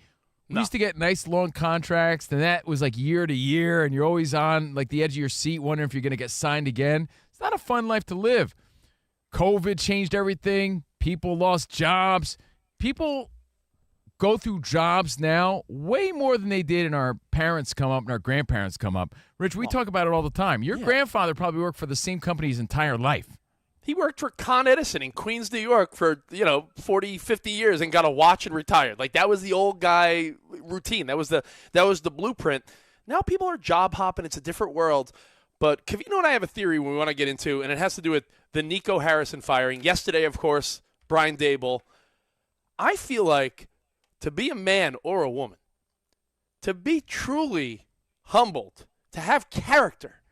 We used to get nice long contracts, and that was like year to year, and you're always on like the edge of your seat wondering if you're going to get signed again. It's not a fun life to live. COVID changed everything. People lost jobs. People go through jobs now way more than they did when our parents come up and our grandparents come up. Rich, we talk about it all the time. Your grandfather probably worked for the same company his entire life. He worked for Con Edison in Queens, New York for, 40, 50 years and got a watch and retired. Like, that was the old guy routine. That was the blueprint. Now people are job hopping. It's a different world. But Covino and I have a theory we want to get into, and it has to do with the Nico Harrison firing. Yesterday, of course, Brian Dable. I feel like to be a man or a woman, to be truly humbled, to have character,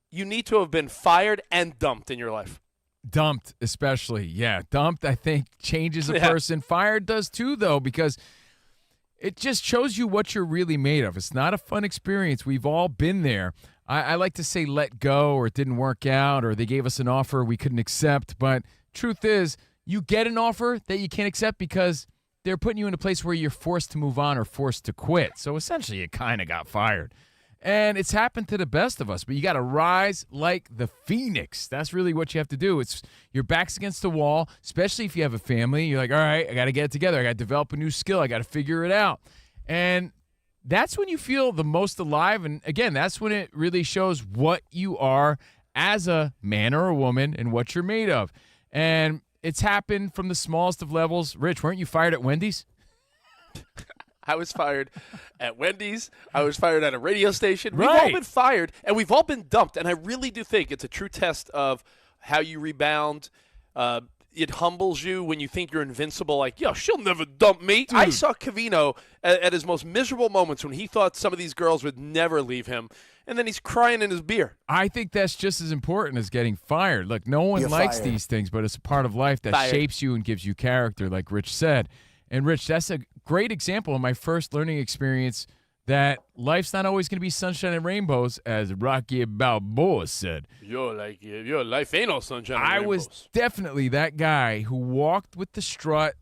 you need to have been fired and dumped in your life. Dumped, especially. Yeah, dumped, I think, changes a person. Fired does too, though, because it just shows you what you're really made of. It's not a fun experience. We've all been there. I like to say let go, or it didn't work out, or they gave us an offer we couldn't accept. But truth is, you get an offer that you can't accept because they're putting you in a place where you're forced to move on or forced to quit. So essentially, you kind of got fired. And it's happened to the best of us, but you got to rise like the phoenix. That's really what you have to do. It's your back's against the wall, especially if you have a family. You're like, all right, I got to get it together. I got to develop a new skill. I got to figure it out. And that's when you feel the most alive. And again, that's when it really shows what you are as a man or a woman and what you're made of. And it's happened from the smallest of levels. Rich, weren't you fired at Wendy's? I was fired at Wendy's. I was fired at a radio station. Right. We've all been fired, and we've all been dumped. And I really do think it's a true test of how you rebound. It humbles you when you think you're invincible. Like, yo, she'll never dump me. Dude. I saw Covino at his most miserable moments when he thought some of these girls would never leave him. And then he's crying in his beer. I think that's just as important as getting fired. Look, no one likes these things, but it's a part of life that shapes you and gives you character, like Rich said. And, Rich, that's a great example of my first learning experience that life's not always going to be sunshine and rainbows, as Rocky Balboa said. Your life ain't no sunshine and I rainbows. was definitely that guy who walked with the strut,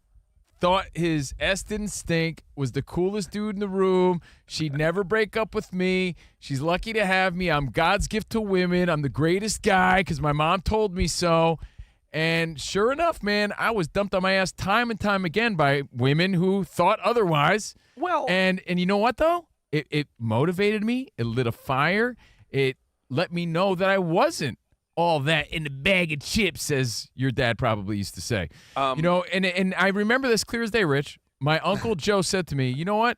thought his S didn't stink, was the coolest dude in the room. She'd never break up with me. She's lucky to have me. I'm God's gift to women. I'm the greatest guy because my mom told me so. And sure enough, man, I was dumped on my ass time and time again by women who thought otherwise. Well, and you know what, though? It motivated me. It lit a fire. It let me know that I wasn't all that in the bag of chips, as your dad probably used to say. And I remember this clear as day, Rich. My Uncle Joe said to me, you know what?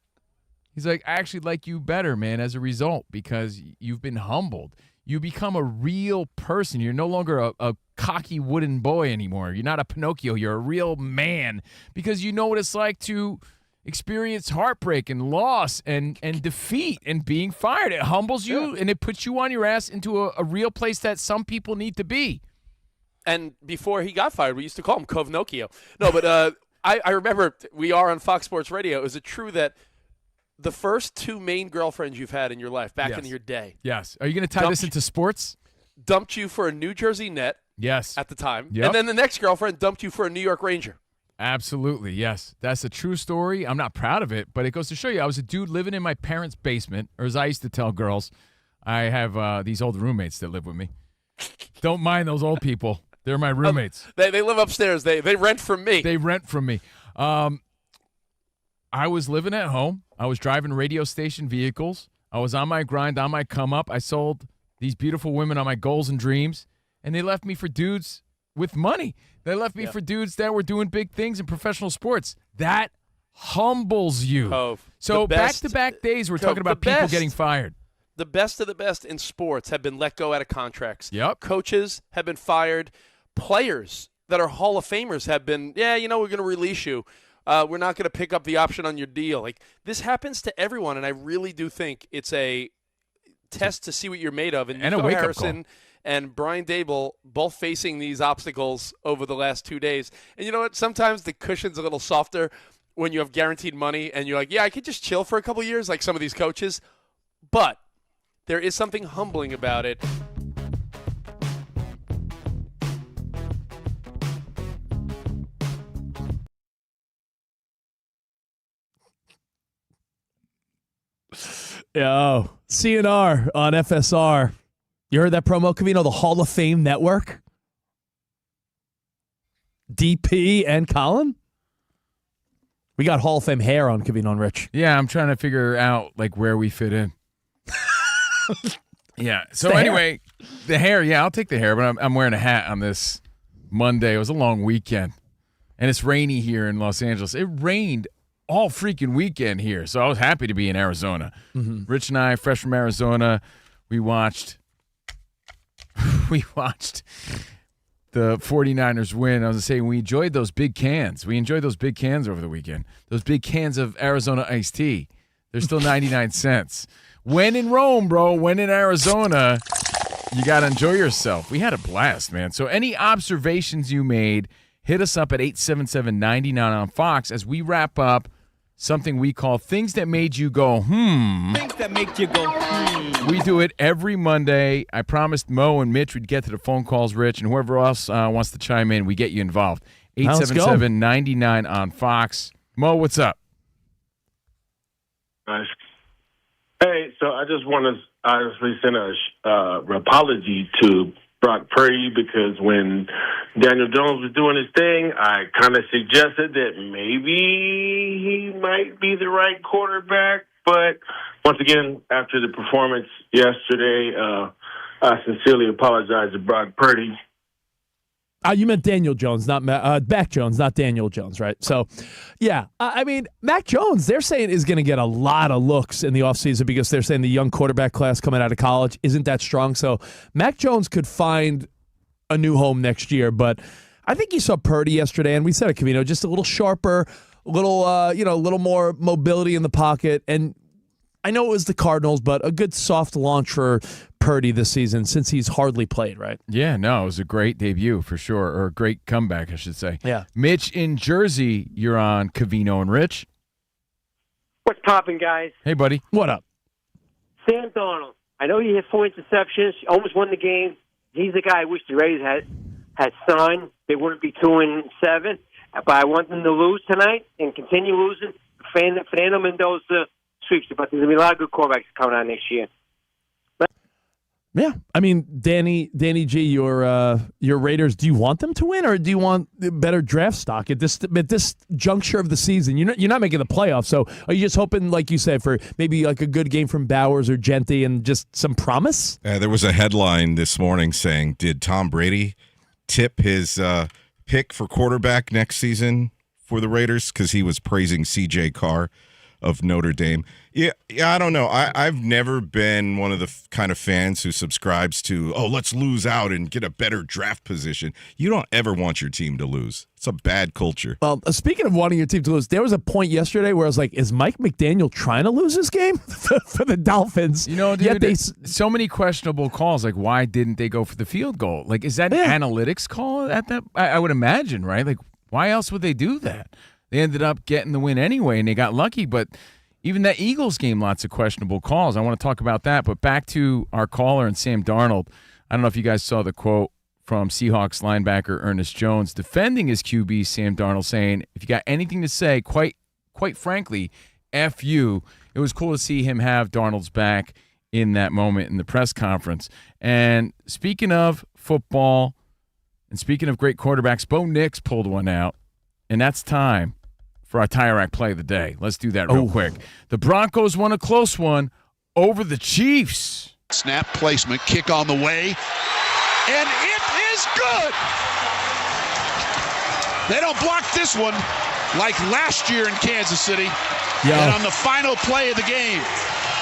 He's like, I actually like you better, man, as a result, because you've been humbled. You become a real person. You're no longer a cocky wooden boy anymore. You're not a Pinocchio. You're a real man because you know what it's like to experience heartbreak and loss and defeat and being fired. It humbles you and it puts you on your ass into a real place that some people need to be. And before he got fired, we used to call him Covnocchio. No, but I remember we are on Fox Sports Radio. Is it true that the first two main girlfriends you've had in your life back in your day? Yes. Are you going to tie this into sports? Dumped you for a New Jersey Net. Yes. At the time. Yep. And then the next girlfriend dumped you for a New York Ranger. Absolutely, yes. That's a true story. I'm not proud of it, but it goes to show you I was a dude living in my parents' basement, or as I used to tell girls, I have these old roommates that live with me. Don't mind those old people. They're my roommates. They live upstairs. They rent from me. They rent from me. I was living at home. I was driving radio station vehicles. I was on my grind, on my come up. I sold these beautiful women on my goals and dreams, and they left me for dudes with money. They left me for dudes that were doing big things in professional sports. That humbles you. Cove, so back-to-back days, we're talking about people getting fired. The best of the best in sports have been let go out of contracts. Yep. Coaches have been fired. Players that are Hall of Famers have been, we're going to release you. We're not going to pick up the option on your deal. Like, this happens to everyone, and I really do think it's a test to see what you're made of. And a Nico wake-up Harrison and Brian Dable both facing these obstacles over the last 2 days. And you know what? Sometimes the cushion's a little softer when you have guaranteed money and you're like, yeah, I could just chill for a couple years like some of these coaches. But There is something humbling about it. Yo, CNR on FSR. You heard that promo, Covino? The Hall of Fame Network? DP and Colin? We got Hall of Fame hair on Covino and Rich. Yeah, I'm trying to figure out like where we fit in. Yeah. So the anyway, the hair. Yeah, I'll take the hair, but I'm wearing a hat on this Monday. It was a long weekend, and it's rainy here in Los Angeles. It rained all freaking weekend here, so I was happy to be in Arizona. Mm-hmm. Rich and I, fresh from Arizona, we watched the 49ers win. I was saying we enjoyed those big cans. We enjoyed those big cans over the weekend. Those big cans of Arizona iced tea. They're still 99 cents. When in Rome, bro, when in Arizona, you got to enjoy yourself. We had a blast, man. So any observations you made, hit us up at 877-99 on Fox as we wrap up something we call Things That Made You Go, Things that make you go, We do it every Monday. I promised Mo and Mitch we'd get to the phone calls, Rich, and whoever else wants to chime in, we get you involved. 877-99 on Fox. Mo, what's up? Nice. Hey, so I just want to honestly send an apology to Brock Purdy because when Daniel Jones was doing his thing, I kind of suggested that maybe he might be the right quarterback. But once again, after the performance yesterday, I sincerely apologize to Brock Purdy. You meant Daniel Jones, not Mac Jones, not Daniel Jones, right? So, yeah. I mean, Mac Jones, they're saying is going to get a lot of looks in the offseason because they're saying the young quarterback class coming out of college isn't that strong. So, Mac Jones could find a new home next year. But I think you saw Purdy yesterday, and we said it, Covino, just a little sharper, a little more mobility in the pocket. And I know it was the Cardinals, but a good soft launch for Purdy this season since he's hardly played, right? Yeah, no, it was a great debut for sure, or a great comeback, I should say. Yeah. Mitch in Jersey, you're on Covino and Rich. What's popping, guys? Hey, buddy. What up? Sam Darnold. I know he had 4 interceptions, almost won the game. He's the guy I wish the Rays had signed. They wouldn't be 2-7. But I want them to lose tonight and continue losing. Fernando Mendoza sweeps it, but there's going to be a lot of good quarterbacks coming out next year. Yeah, I mean, Danny G, your Raiders. Do you want them to win, or do you want better draft stock at this juncture of the season? You're not making the playoffs, so are you just hoping, like you said, for maybe like a good game from Bowers or Genty and just some promise? There was a headline this morning saying, "Did Tom Brady tip his pick for quarterback next season for the Raiders?" Because he was praising C.J. Carr of Notre Dame. Yeah, I don't know. I've never been one of the kind of fans who subscribes to, let's lose out and get a better draft position. You don't ever want your team to lose. It's a bad culture. Well, speaking of wanting your team to lose, there was a point yesterday where I was like, is Mike McDaniel trying to lose this game for the Dolphins? You know, dude, so many questionable calls. Like, why didn't they go for the field goal? Like, is that an analytics call at that? I would imagine, right? Like, why else would they do that? They ended up getting the win anyway, and they got lucky. But even that Eagles game, lots of questionable calls. I want to talk about that. But back to our caller and Sam Darnold. I don't know if you guys saw the quote from Seahawks linebacker Ernest Jones defending his QB, Sam Darnold, saying, if you got anything to say, quite frankly, F you. It was cool to see him have Darnold's back in that moment in the press conference. And speaking of football and speaking of great quarterbacks, Bo Nix pulled one out, and that's time for our Tire Rack play of the day. Let's do that real quick. The Broncos won a close one over the Chiefs. Snap placement, kick on the way, and it is good. They don't block this one like last year in Kansas City. And on the final play of the game,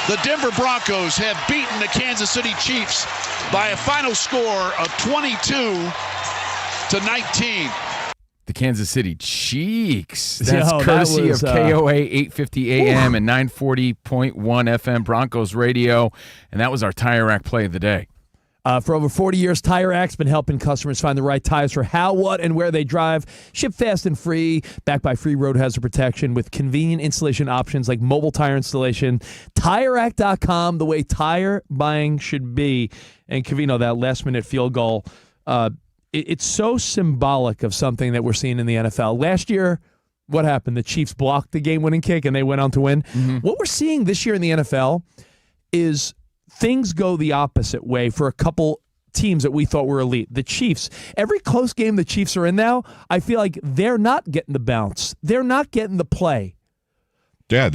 the Denver Broncos have beaten the Kansas City Chiefs by a final score of 22-19. The Kansas City Cheeks. That's courtesy of KOA 850 AM and 940.1 FM Broncos Radio. And that was our Tire Rack play of the day. For over 40 years, Tire Rac's been helping customers find the right tires for how, what, and where they drive. Ship fast and free, backed by free road hazard protection with convenient installation options like mobile tire installation. TireRack.com, the way tire buying should be. And Covino, that last-minute field goal, it's so symbolic of something that we're seeing in the NFL. Last year, what happened? The Chiefs blocked the game-winning kick, and they went on to win. Mm-hmm. What we're seeing this year in the NFL is things go the opposite way for a couple teams that we thought were elite. The Chiefs, every close game the Chiefs are in now, I feel like they're not getting the bounce. They're not getting the play. Yeah,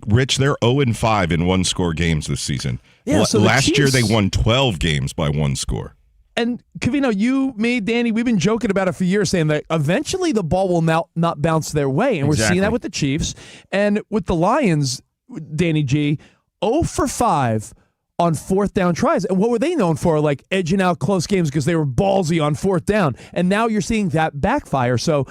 Rich, they're 0-5 in one-score games this season. Yeah, so last year they won 12 games by one score. And, Covino, you, me, Danny, we've been joking about it for years, saying that eventually the ball will not bounce their way. And we're seeing that with the Chiefs. And with the Lions, Danny G, 0 for 5 on fourth down tries. And what were they known for? Like edging out close games because they were ballsy on fourth down. And now you're seeing that backfire. So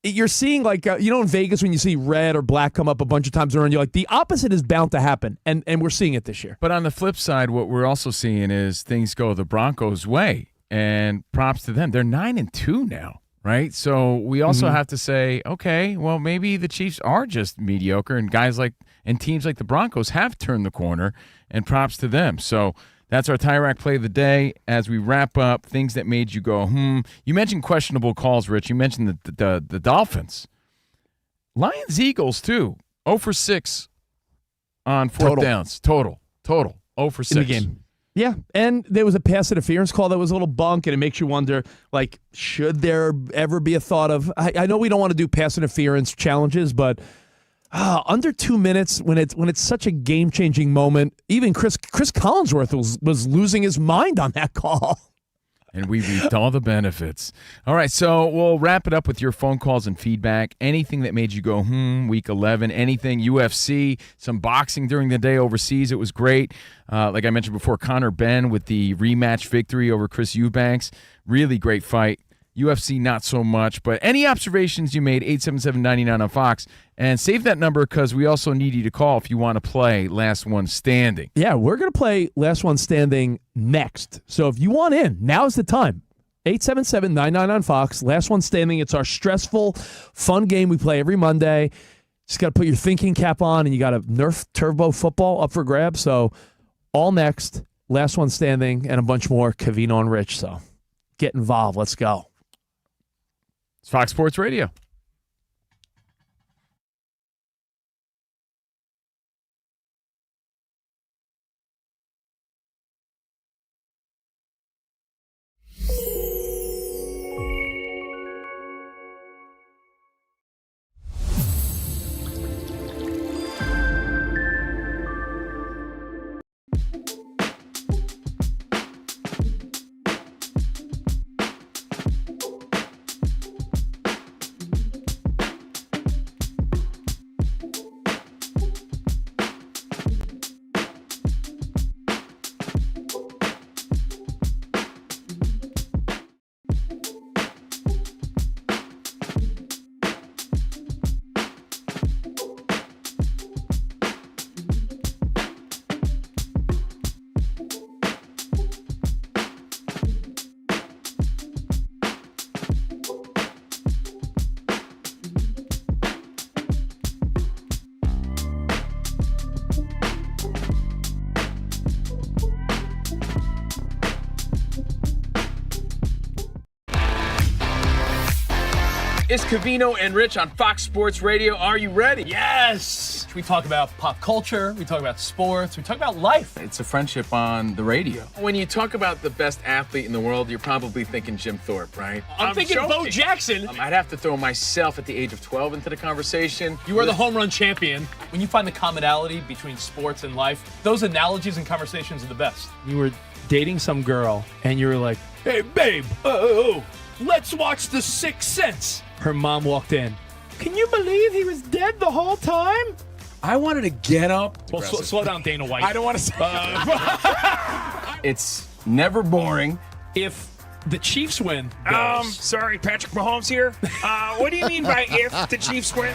you're seeing in Vegas when you see red or black come up a bunch of times around, you're like, the opposite is bound to happen. And we're seeing it this year. But on the flip side, what we're also seeing is things go the Broncos' way. And props to them. They're 9-2 now, right? So we also have to say, okay, well, maybe the Chiefs are just mediocre, and teams like the Broncos have turned the corner, and props to them. So that's our Tire Rack play of the day. As we wrap up, things that made you go, You mentioned questionable calls, Rich. You mentioned the Dolphins. Lions-Eagles, too. 0 for 6 on fourth downs. Total. 0 for 6. In the game. Yeah, and there was a pass interference call that was a little bunk, and it makes you wonder, should there ever be a thought of, I know we don't want to do pass interference challenges, but under 2 minutes when it's such a game-changing moment, even Chris Collinsworth was losing his mind on that call. And we reaped all the benefits. All right, so we'll wrap it up with your phone calls and feedback. Anything that made you go, week 11, anything, UFC, some boxing during the day overseas. It was great. Like I mentioned before, Conor Benn with the rematch victory over Chris Eubanks. Really great fight. UFC, not so much. But any observations you made, 877-99 on Fox. And save that number because we also need you to call if you want to play Last One Standing. Yeah, we're going to play Last One Standing next. So if you want in, now's the time. 877-99 on Fox. Last One Standing. It's our stressful, fun game we play every Monday. Just got to put your thinking cap on, and you got a Nerf Turbo football up for grabs. So all next, Last One Standing, and a bunch more, Covino and Rich. So get involved. Let's go. It's Fox Sports Radio. It's Covino and Rich on Fox Sports Radio. Are you ready? Yes! We talk about pop culture, we talk about sports, we talk about life. It's a friendship on the radio. When you talk about the best athlete in the world, you're probably thinking Jim Thorpe, right? I'm thinking joking. Bo Jackson. I'd have to throw myself at the age of 12 into the conversation. You are the home run champion. When you find the commonality between sports and life, those analogies and conversations are the best. You were dating some girl, and you were like, hey, babe, let's watch The Sixth Sense. Her mom walked in. Can you believe he was dead the whole time? I wanted to get up. Well, slow down, Dana White. I don't want to say It's never boring. If the Chiefs win. Sorry, Patrick Mahomes here. What do you mean by if the Chiefs win?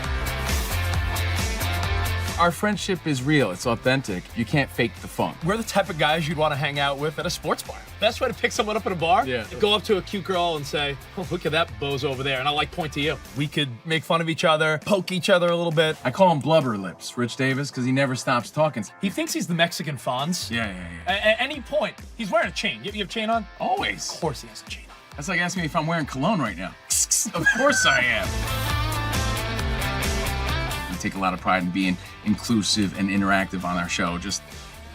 Our friendship is real. It's authentic. You can't fake the funk. We're the type of guys you'd want to hang out with at a sports bar. Best way to pick someone up at a bar? Yeah. Go up to a cute girl and say, oh, look at that bozo over there. And I like point to you. We could make fun of each other, poke each other a little bit. I call him Blubber Lips, Rich Davis, because he never stops talking. He thinks he's the Mexican Fonz. Yeah. At any point, he's wearing a chain. You have a chain on? Always. Of course he has a chain on. That's like asking me if I'm wearing cologne right now. Of course I am. We take a lot of pride in being inclusive and interactive on our show. Just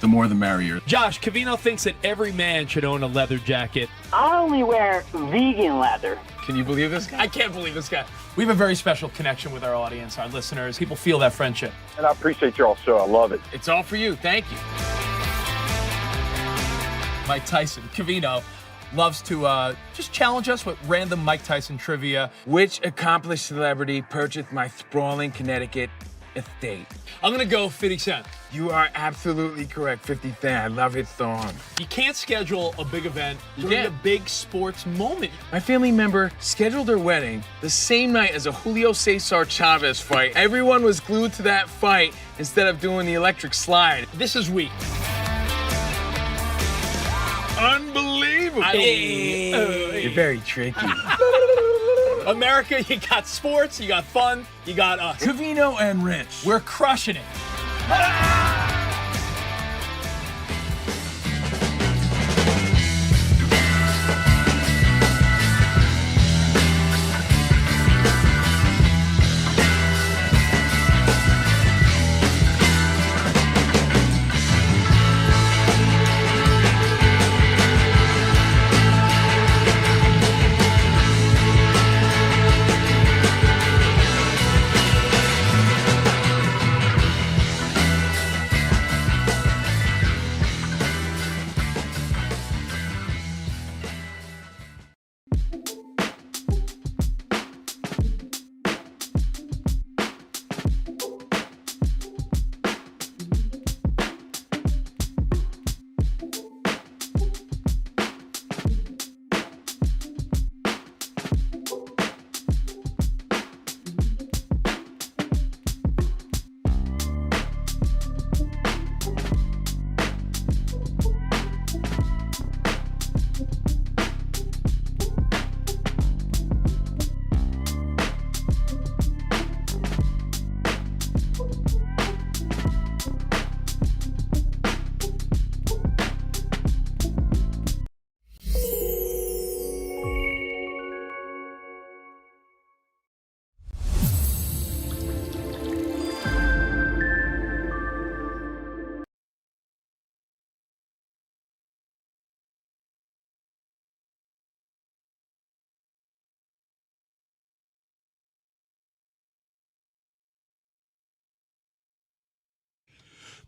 the more the merrier. Josh, Covino thinks that every man should own a leather jacket. I only wear vegan leather. Can you believe this guy? I can't believe this guy. We have a very special connection with our audience, our listeners. People feel that friendship. And I appreciate your show. I love it. It's all for you. Thank you. Mike Tyson, Covino, loves to just challenge us with random Mike Tyson trivia. Which accomplished celebrity purchased my sprawling Connecticut estate? I'm going to go 50 Cent. You are absolutely correct, 50 Cent. I love his song. You can't schedule a big event You during can't. a big sports moment. My family member scheduled their wedding the same night as a Julio Cesar Chavez fight. Everyone was glued to that fight instead of doing the electric slide. This is weak. Unbelievable. You're very tricky. America, you got sports, you got fun, you got us. Covino and Rich. We're crushing it.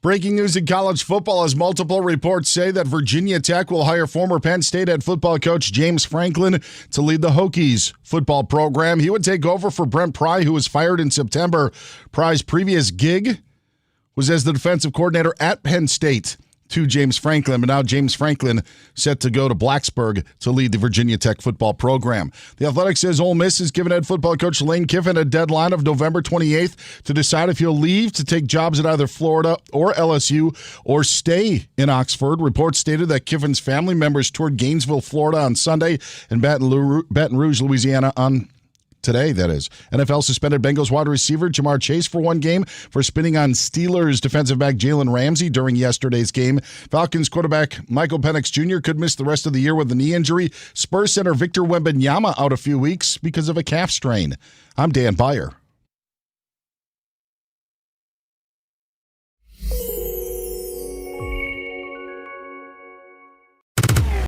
Breaking news in college football as multiple reports say that Virginia Tech will hire former Penn State head football coach James Franklin to lead the Hokies football program. He would take over for Brent Pry, who was fired in September. Pry's previous gig was as the defensive coordinator at Penn State to James Franklin, but now James Franklin set to go to Blacksburg to lead the Virginia Tech football program. The Athletic says Ole Miss has given head football coach Lane Kiffin a deadline of November 28th to decide if he'll leave to take jobs at either Florida or LSU or stay in Oxford. Reports stated that Kiffin's family members toured Gainesville, Florida on Sunday and Baton Rouge, Louisiana on today, that is. NFL suspended Bengals wide receiver Jamar Chase for one game for spinning on Steelers defensive back Jalen Ramsey during yesterday's game. Falcons quarterback Michael Penix Jr. could miss the rest of the year with a knee injury. Spurs center Victor Wembanyama out a few weeks because of a calf strain. I'm Dan Byer.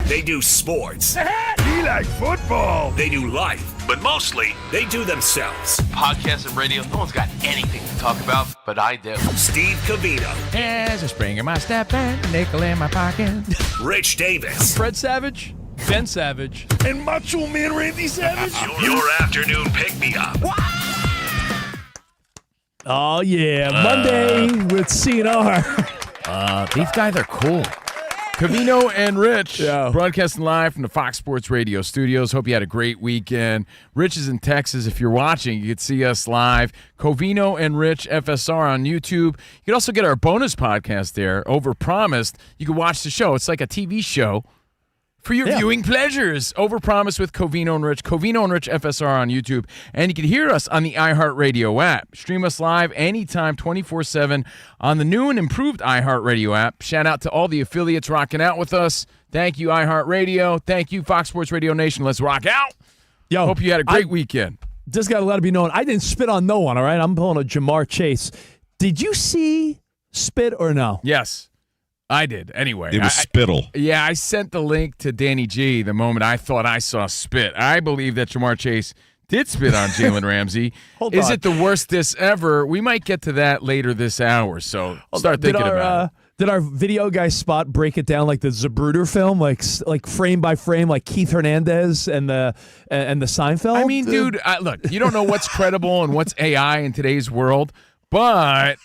They do sports. We like football. They do life, but mostly they do themselves. Podcast and radio, no one's got anything to talk about, but I do. Steve Covino. There's a spring in my step and nickel in my pocket. Rich Davis. Fred Savage, Ben Savage, and Macho Man Randy Savage. Your afternoon pick-me-up. Oh, yeah. Monday with CNR. These guys are cool. Covino and Rich, broadcasting live from the Fox Sports Radio studios. Hope you had a great weekend. Rich is in Texas. If you're watching, you can see us live. Covino and Rich FSR on YouTube. You can also get our bonus podcast there, Overpromised. You can watch the show. It's like a TV show for your viewing pleasures. Overpromised with Covino and Rich. Covino and Rich FSR on YouTube. And you can hear us on the iHeartRadio app. Stream us live anytime, 24/7 on the new and improved iHeartRadio app. Shout out to all the affiliates rocking out with us. Thank you, iHeartRadio. Thank you, Fox Sports Radio Nation. Let's rock out. Yo, hope you had a great weekend. Just got to let it be known, I didn't spit on no one, all right? I'm pulling a Jamar Chase. Did you see spit or no? Yes. I did. Anyway. It was spittle. Yeah, I sent the link to Danny G the moment I thought I saw spit. I believe that Jamar Chase did spit on Jalen Ramsey. Is it the worst diss ever? We might get to that later this hour, so start thinking about it. Did our video guy Spot break it down like the Zapruder film, like frame by frame, like Keith Hernandez and the Seinfeld? I mean, dude, look, you don't know what's credible and what's AI in today's world, but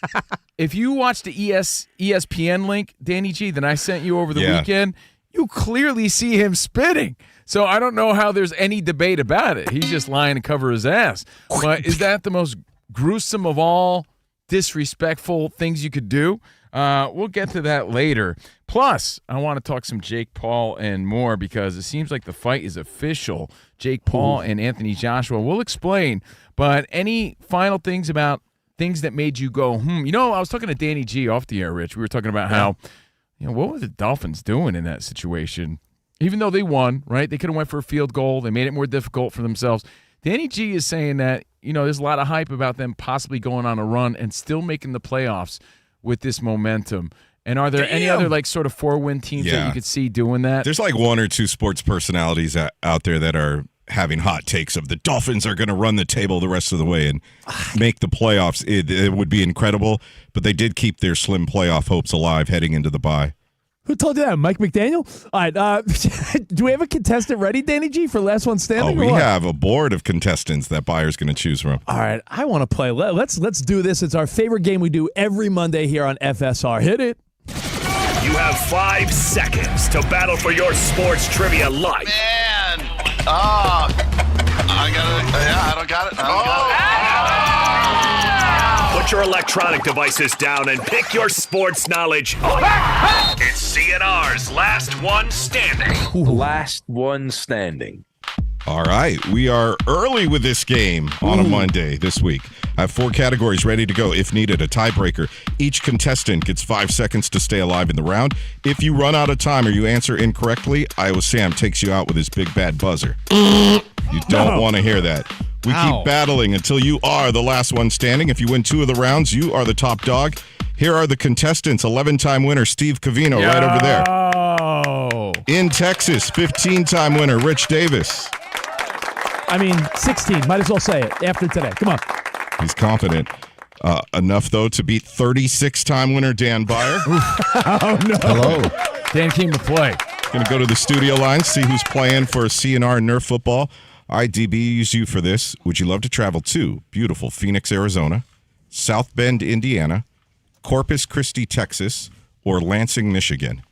if you watch the ESPN link, Danny G, that I sent you over the weekend, you clearly see him spitting. So I don't know how there's any debate about it. He's just lying to cover his ass. But is that the most gruesome of all disrespectful things you could do? We'll get to that later. Plus, I want to talk some Jake Paul and more because it seems like the fight is official. Jake Paul and Anthony Joshua. We'll explain. But any final things about things that made you go, You know, I was talking to Danny G off the air, Rich. We were talking about how, what were the Dolphins doing in that situation? Even though they won, right? They could have went for a field goal. They made it more difficult for themselves. Danny G is saying that, there's a lot of hype about them possibly going on a run and still making the playoffs with this momentum. And are there any other, sort of 4-win teams that you could see doing that? There's one or two sports personalities out there that are having hot takes of the Dolphins are going to run the table the rest of the way and make the playoffs. It would be incredible, but they did keep their slim playoff hopes alive heading into the bye. Who told you that? Mike McDaniel? All right. Do we have a contestant ready, Danny G, for last one standing? We have a board of contestants that Bayer's going to choose from. All right. I want to play. Let's do this. It's our favorite game we do every Monday here on FSR. Hit it. You have 5 seconds to battle for your sports trivia life. Man. I don't got it. Put your electronic devices down and pick your sports knowledge up. It's CNR's Last One Standing. Last One Standing. All right, we are early with this game on a Monday this week. I have 4 categories ready to go. If needed, a tiebreaker. Each contestant gets 5 seconds to stay alive in the round. If you run out of time or you answer incorrectly, Iowa Sam takes you out with his big bad buzzer. You don't want to hear that. We keep battling until you are the last one standing. If you win 2 of the rounds, you are the top dog. Here are the contestants. 11-time winner Steve Covino right over there. In Texas, 15-time winner Rich Davis. 16. Might as well say it after today. Come on. He's confident. Enough, though, to beat 36-time winner Dan Beyer. Oh, no. Hello. Dan came to play. Going to go to the studio line, see who's playing for CNR Nerf football. All right, DB, use you for this. Would you love to travel to beautiful Phoenix, Arizona, South Bend, Indiana, Corpus Christi, Texas, or Lansing, Michigan?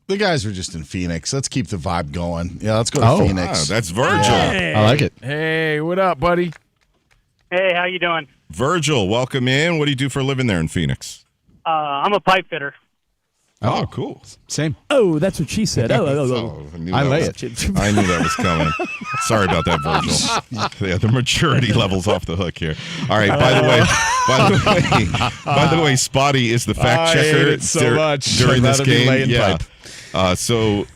The guys were just in Phoenix. Let's keep the vibe going. Yeah, let's go to Phoenix. That's Virgil. I like it. Hey, what up, buddy? Hey, how you doing? Virgil, welcome in. What do you do for a living there in Phoenix? I'm a pipe fitter. Oh, cool. Same. Oh, that's what she said. I knew that was coming. Sorry about that, Virgil. Yeah, the maturity level's off the hook here. All right. By the way, Spotty is the fact checker during this game. Yeah. So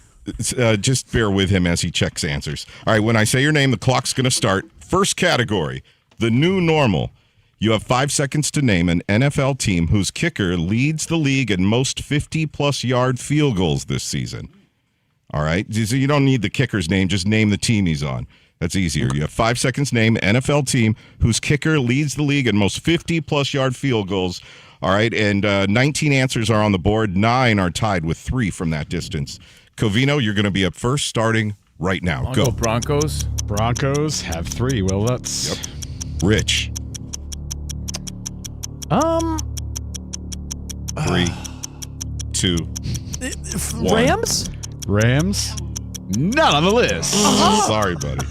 just bear with him as he checks answers. All right. When I say your name, the clock's going to start. First category: the new normal. You have 5 seconds to name an NFL team whose kicker leads the league in most 50-plus yard field goals this season. All right? So you don't need the kicker's name. Just name the team he's on. That's easier. You have 5 seconds to name an NFL team whose kicker leads the league in most 50-plus yard field goals. All right? And 19 answers are on the board. 9 are tied with 3 from that distance. Covino, you're going to be up first starting right now. Go. Broncos. Broncos have 3. Well, that's... Yep. Rich. 3, 2, Rams? Rams? Not on the list. Sorry, buddy.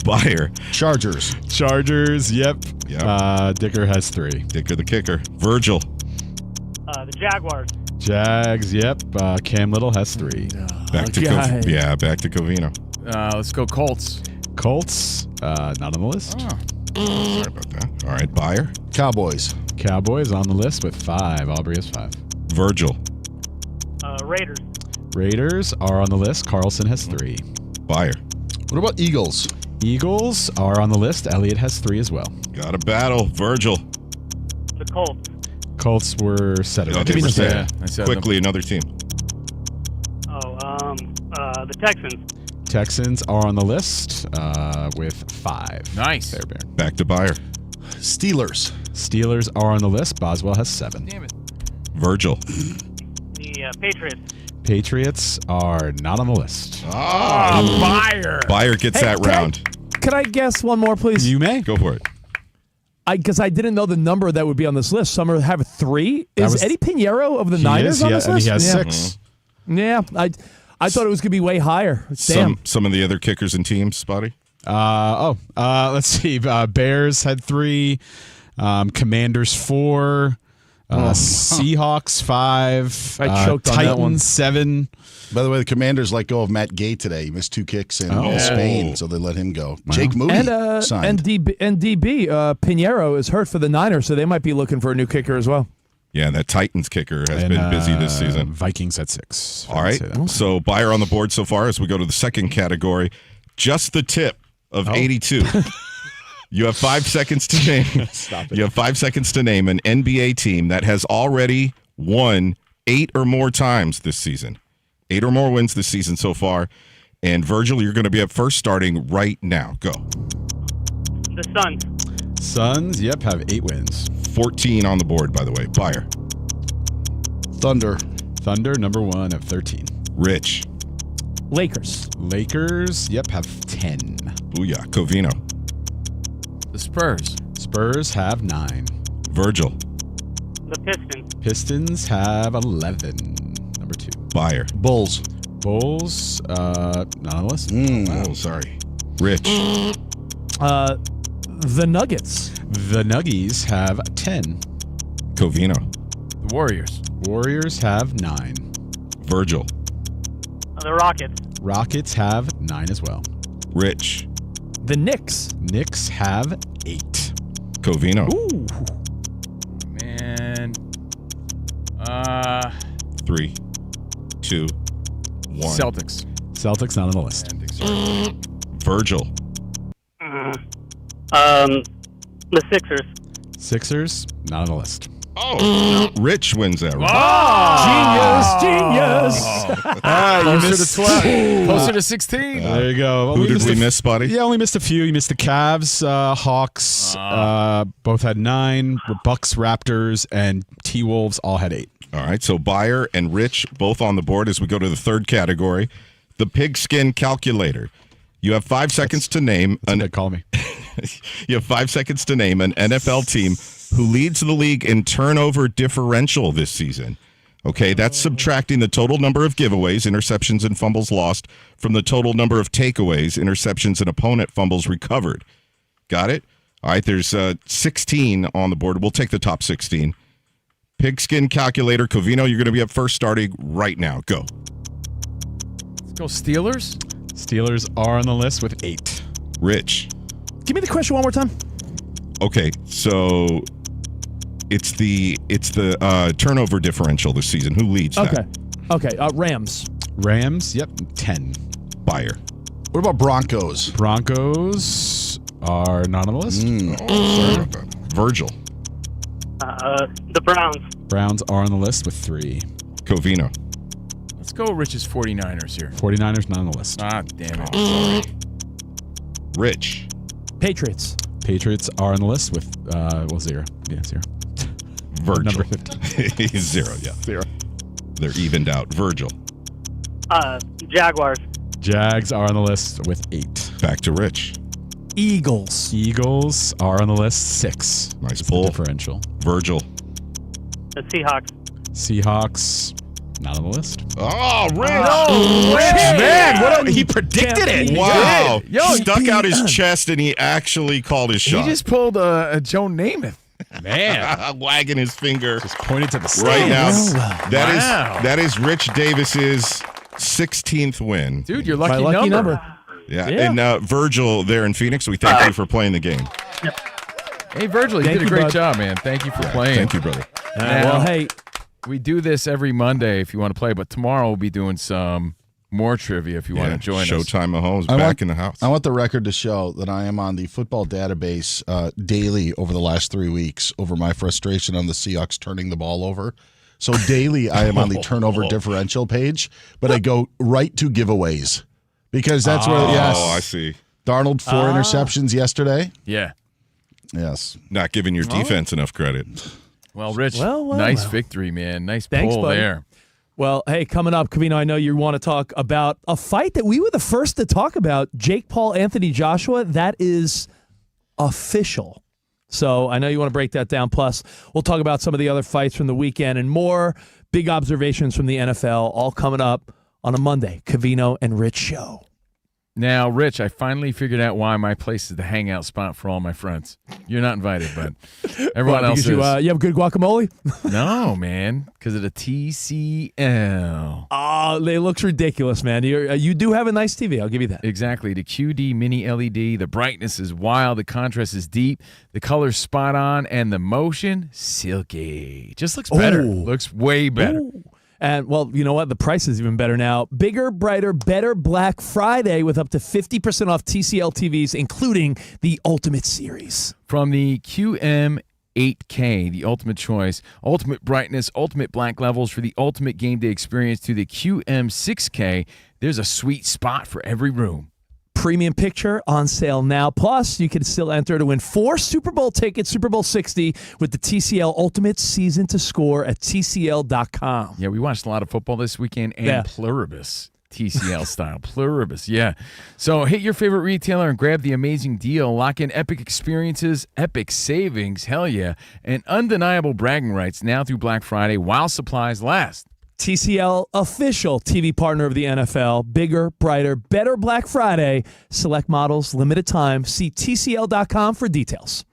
Buyer. Chargers. Chargers, yep. Dicker has 3. Dicker the kicker. Virgil. The Jaguars. Jags, yep. Cam Little has 3. Back to Covino. Let's go Colts. Colts, not on the list. Sorry about that. All right, Buyer. Cowboys. Cowboys on the list with 5. Aubrey has 5. Virgil. Raiders. Raiders are on the list. Carlson has 3. Buyer. What about Eagles? Eagles are on the list. Elliot has 3 as well. Got a battle. Virgil. The Colts. Colts were set. Oh, they were set. I said Quickly, another team. The Texans. Texans are on the list with 5. Nice. Bear. Back to Buyer. Steelers. Steelers are on the list. Boswell has 7. Damn it. Virgil. The Patriots. Patriots are not on the list. Buyer. Buyer gets that round. Could I guess one more, please? You may. Go for it. Because I didn't know the number that would be on this list. Some have 3. Is Eddie Pinheiro of the Niners on this list? He has 6. Yeah, I thought it was going to be way higher. Damn. Some of the other kickers and teams, Spotty? Let's see. Bears had 3. Commanders 4. Seahawks 5. I choked on that one. Titans 7. By the way, the Commanders let go of Matt Gay today. He missed 2 kicks in Spain, so they let him go. Wow. Jake Moody signed. And DB Pinheiro is hurt for the Niners, so they might be looking for a new kicker as well. Yeah, that Titans kicker has been busy this season. Vikings at 6. All right. So Buyer on the board so far as we go to the second category. Just the tip of 82. You have 5 seconds to name. Stop it. You have 5 seconds to name an NBA team that has already won 8 or more times this season. 8 or more wins this season so far. And Virgil, you're going to be up first starting right now. Go. The Suns. Suns, yep, have 8 wins. 14 on the board, by the way. Buyer. Thunder. Thunder, number 1 of 13. Rich. Lakers. Lakers, yep, have 10. Booyah. Covino. The Spurs. Spurs have 9. Virgil. The Pistons. Pistons have 11. Number 2. Buyer. Bulls. Bulls, not on the list. Wow, sorry. Rich. The Nuggets. The Nuggies have 10. Covino. The Warriors. Warriors have 9. Virgil. The Rockets. Rockets have 9 as well. Rich. The Knicks. Knicks have 8. Covino. Ooh. Man. 3, 2, 1. Celtics. Celtics not on the list. Virgil. The Sixers. Sixers not on the list. Oh, Rich wins that round. Genius. You missed 12. Closer to 16. There you go. Who did we miss, Spotty? Yeah, only missed a few. You missed the Cavs, Hawks, both had 9. Bucks, Raptors, and T-Wolves all had 8. All right, so Buyer and Rich both on the board as we go to the third category, the pigskin calculator. You have 5 seconds to name call me. You have 5 seconds to name an NFL team who leads the league in turnover differential this season. Okay, that's subtracting the total number of giveaways, interceptions, and fumbles lost from the total number of takeaways, interceptions, and opponent fumbles recovered. Got it? All right, there's 16 on the board. We'll take the top 16. Pigskin calculator. Covino, you're going to be up first starting right now. Go. Let's go Steelers. Steelers are on the list with 8. Rich. Give me the question one more time. Okay, so it's the turnover differential this season. Who leads that? Okay. Rams. Rams, yep, 10. Buyer. What about Broncos? Broncos are not on the list. Sorry about that. Virgil. The Browns. Browns are on the list with 3. Covino. Let's go Rich's 49ers here. 49ers not on the list. Ah, damn it. Sorry. Rich. Patriots. Patriots are on the list with 0. Yeah, 0. Virgil. Number 15. 0, yeah. 0. They're evened out. Virgil. Jaguars. Jags are on the list with 8. Back to Rich. Eagles. Eagles are on the list 6. Nice pull. Differential. Virgil. The Seahawks. Seahawks Not on the list. Oh, Rich! Man, he predicted it. Wow. Yo, Stuck out his chest and he actually called his shot. He just pulled a Joe Namath. Man. Wagging his finger. Just pointed to the stage. Right now. Wow. That is Rich Davis's 16th win. Dude, your My lucky number. Yeah. And Virgil there in Phoenix, we thank you for playing the game. Hey, Virgil, you did a great job, man. Thank you for playing. Thank you, brother. Well, hey, we do this every Monday if you want to play, but tomorrow we'll be doing some more trivia if you want to join us. Showtime Mahomes back in the house. I want the record to show that I am on the football database daily over the last 3 weeks over my frustration on the Seahawks turning the ball over. So daily I am on the turnover differential page, but I go right to giveaways because that's where, I see. Darnold, 4 interceptions yesterday. Yeah. Yes. Not giving your defense enough credit. Well, Rich, Well. nice victory, man. Nice Thanks, pull buddy. there. well, hey, coming up, Covino, I know you want to talk about a fight that we were the first to talk about, Jake Paul, Anthony Joshua. That is official. So I know you want to break that down. Plus, we'll talk about some of the other fights from the weekend and more big observations from the NFL, all coming up on a Monday. Covino and Rich Show. Now, Rich, I finally figured out why my place is the hangout spot for all my friends. You're not invited, but everyone else is. You have good guacamole? No, man, because of the TCL. Oh, it looks ridiculous, man. You do have a nice TV. I'll give you that. Exactly. The QD Mini LED, the brightness is wild, the contrast is deep, the color's spot on, and the motion, silky. Just looks better. Ooh. Looks way better. Ooh. And, well, you know what? The price is even better now. Bigger, brighter, better Black Friday with up to 50% off TCL TVs, including the Ultimate Series. From the QM 8K, the ultimate choice, ultimate brightness, ultimate black levels for the ultimate game day experience, to the QM 6K, there's a sweet spot for every room. Premium picture on sale now. Plus, you can still enter to win 4 Super Bowl tickets, Super Bowl 60, with the TCL Ultimate Season to Score at TCL.com. Yeah, we watched a lot of football this weekend and Pluribus. TCL style. Pluribus, yeah. So hit your favorite retailer and grab the amazing deal. Lock in epic experiences, epic savings, hell yeah, and undeniable bragging rights now through Black Friday while supplies last. TCL, official TV partner of the NFL. Bigger, brighter, better Black Friday. Select models, limited time. See TCL.com for details.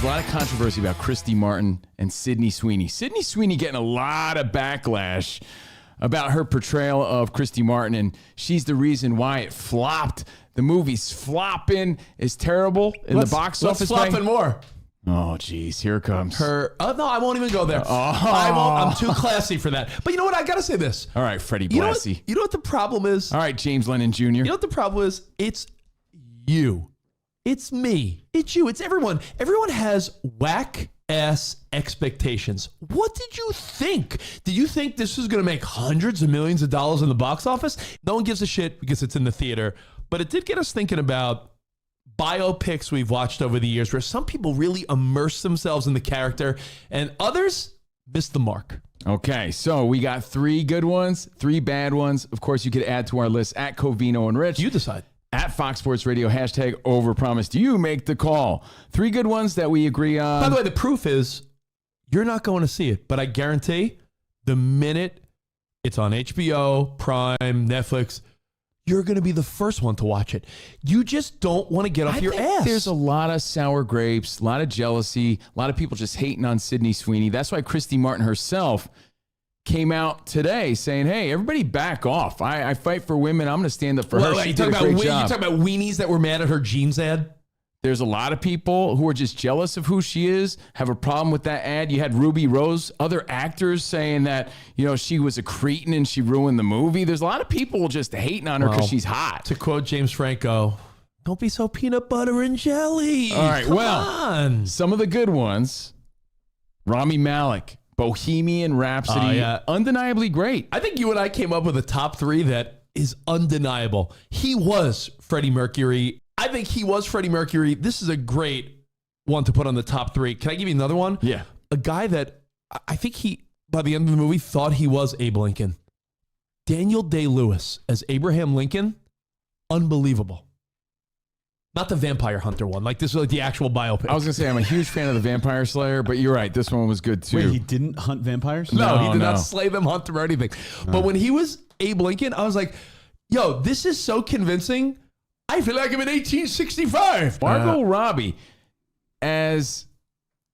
There's a lot of controversy about Christy Martin and Sydney Sweeney. Sydney Sweeney getting a lot of backlash about her portrayal of Christy Martin, and she's the reason why it flopped. The movie's flopping. It's terrible in the box office. Let's flop it more. Oh, geez, here it comes. No, I won't even go there. I'm too classy for that. But you know what? I got to say this. All right, Freddie You know Blassie. what the problem is? All right, James Lennon Jr. You know what the problem is? It's you. It's me. It's you. It's everyone. Everyone has whack-ass expectations. What did you think? Did you think this was going to make hundreds of millions of dollars in the box office? No one gives a shit because it's in the theater. But it did get us thinking about biopics we've watched over the years where some people really immerse themselves in the character and others miss the mark. Okay, so we got 3 good ones, 3 bad ones. Of course, you could add to our list at Covino and Rich. You decide. At Fox Sports Radio, hashtag overpromised. You make the call. 3 good ones that we agree on. By the way, the proof is you're not going to see it, but I guarantee the minute it's on HBO, Prime, Netflix, you're going to be the first one to watch it. You just don't want to get off your ass. There's a lot of sour grapes, a lot of jealousy, a lot of people just hating on Sydney Sweeney. That's why Christy Martin herself came out today saying, hey, everybody back off. I fight for women. I'm going to stand up for her. You talking about weenies that were mad at her jeans ad? There's a lot of people who are just jealous of who she is, have a problem with that ad. You had Ruby Rose, other actors saying that, she was a cretin and she ruined the movie. There's a lot of people just hating on her because she's hot. To quote James Franco, don't be so peanut butter and jelly. All right, Come on. Some of the good ones, Rami Malek, Bohemian Rhapsody, undeniably great. I think you and I came up with a top 3 that is undeniable. He was Freddie Mercury. I think he was Freddie Mercury. This is a great one to put on the top 3. Can I give you another one? Yeah. A guy that I think he, by the end of the movie, thought he was Abe Lincoln. Daniel Day-Lewis as Abraham Lincoln. Unbelievable. Not the Vampire Hunter one. Like, this was like the actual biopic. I was going to say, I'm a huge fan of the Vampire Slayer, but you're right. This one was good, too. Wait, he didn't hunt vampires? No, he did not slay them, hunt them, or anything. But when he was Abe Lincoln, I was like, yo, this is so convincing. I feel like I'm in 1865. Margot Robbie as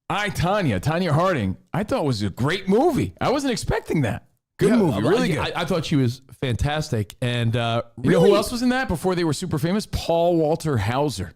Tanya Harding, I thought was a great movie. I wasn't expecting that. Good movie, really good. I thought she was fantastic. And you know who else was in that before they were super famous? Paul Walter Hauser.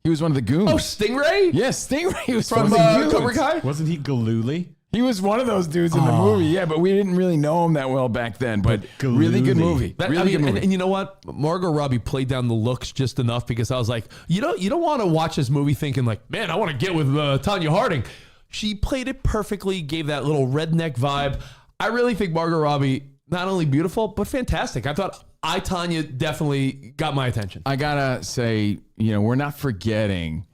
He was one of the goons. Oh, Stingray? Yes, Stingray. He was from Cobra Kai? Wasn't he Galooly? He was one of those dudes in the movie, yeah, but we didn't really know him that well back then. But really good movie. Good movie. And you know what? Margot Robbie played down the looks just enough because I was like, you don't want to watch this movie thinking like, man, I want to get with Tanya Harding. She played it perfectly, gave that little redneck vibe. I really think Margot Robbie, not only beautiful, but fantastic. I thought Tanya definitely got my attention. I gotta say, we're not forgetting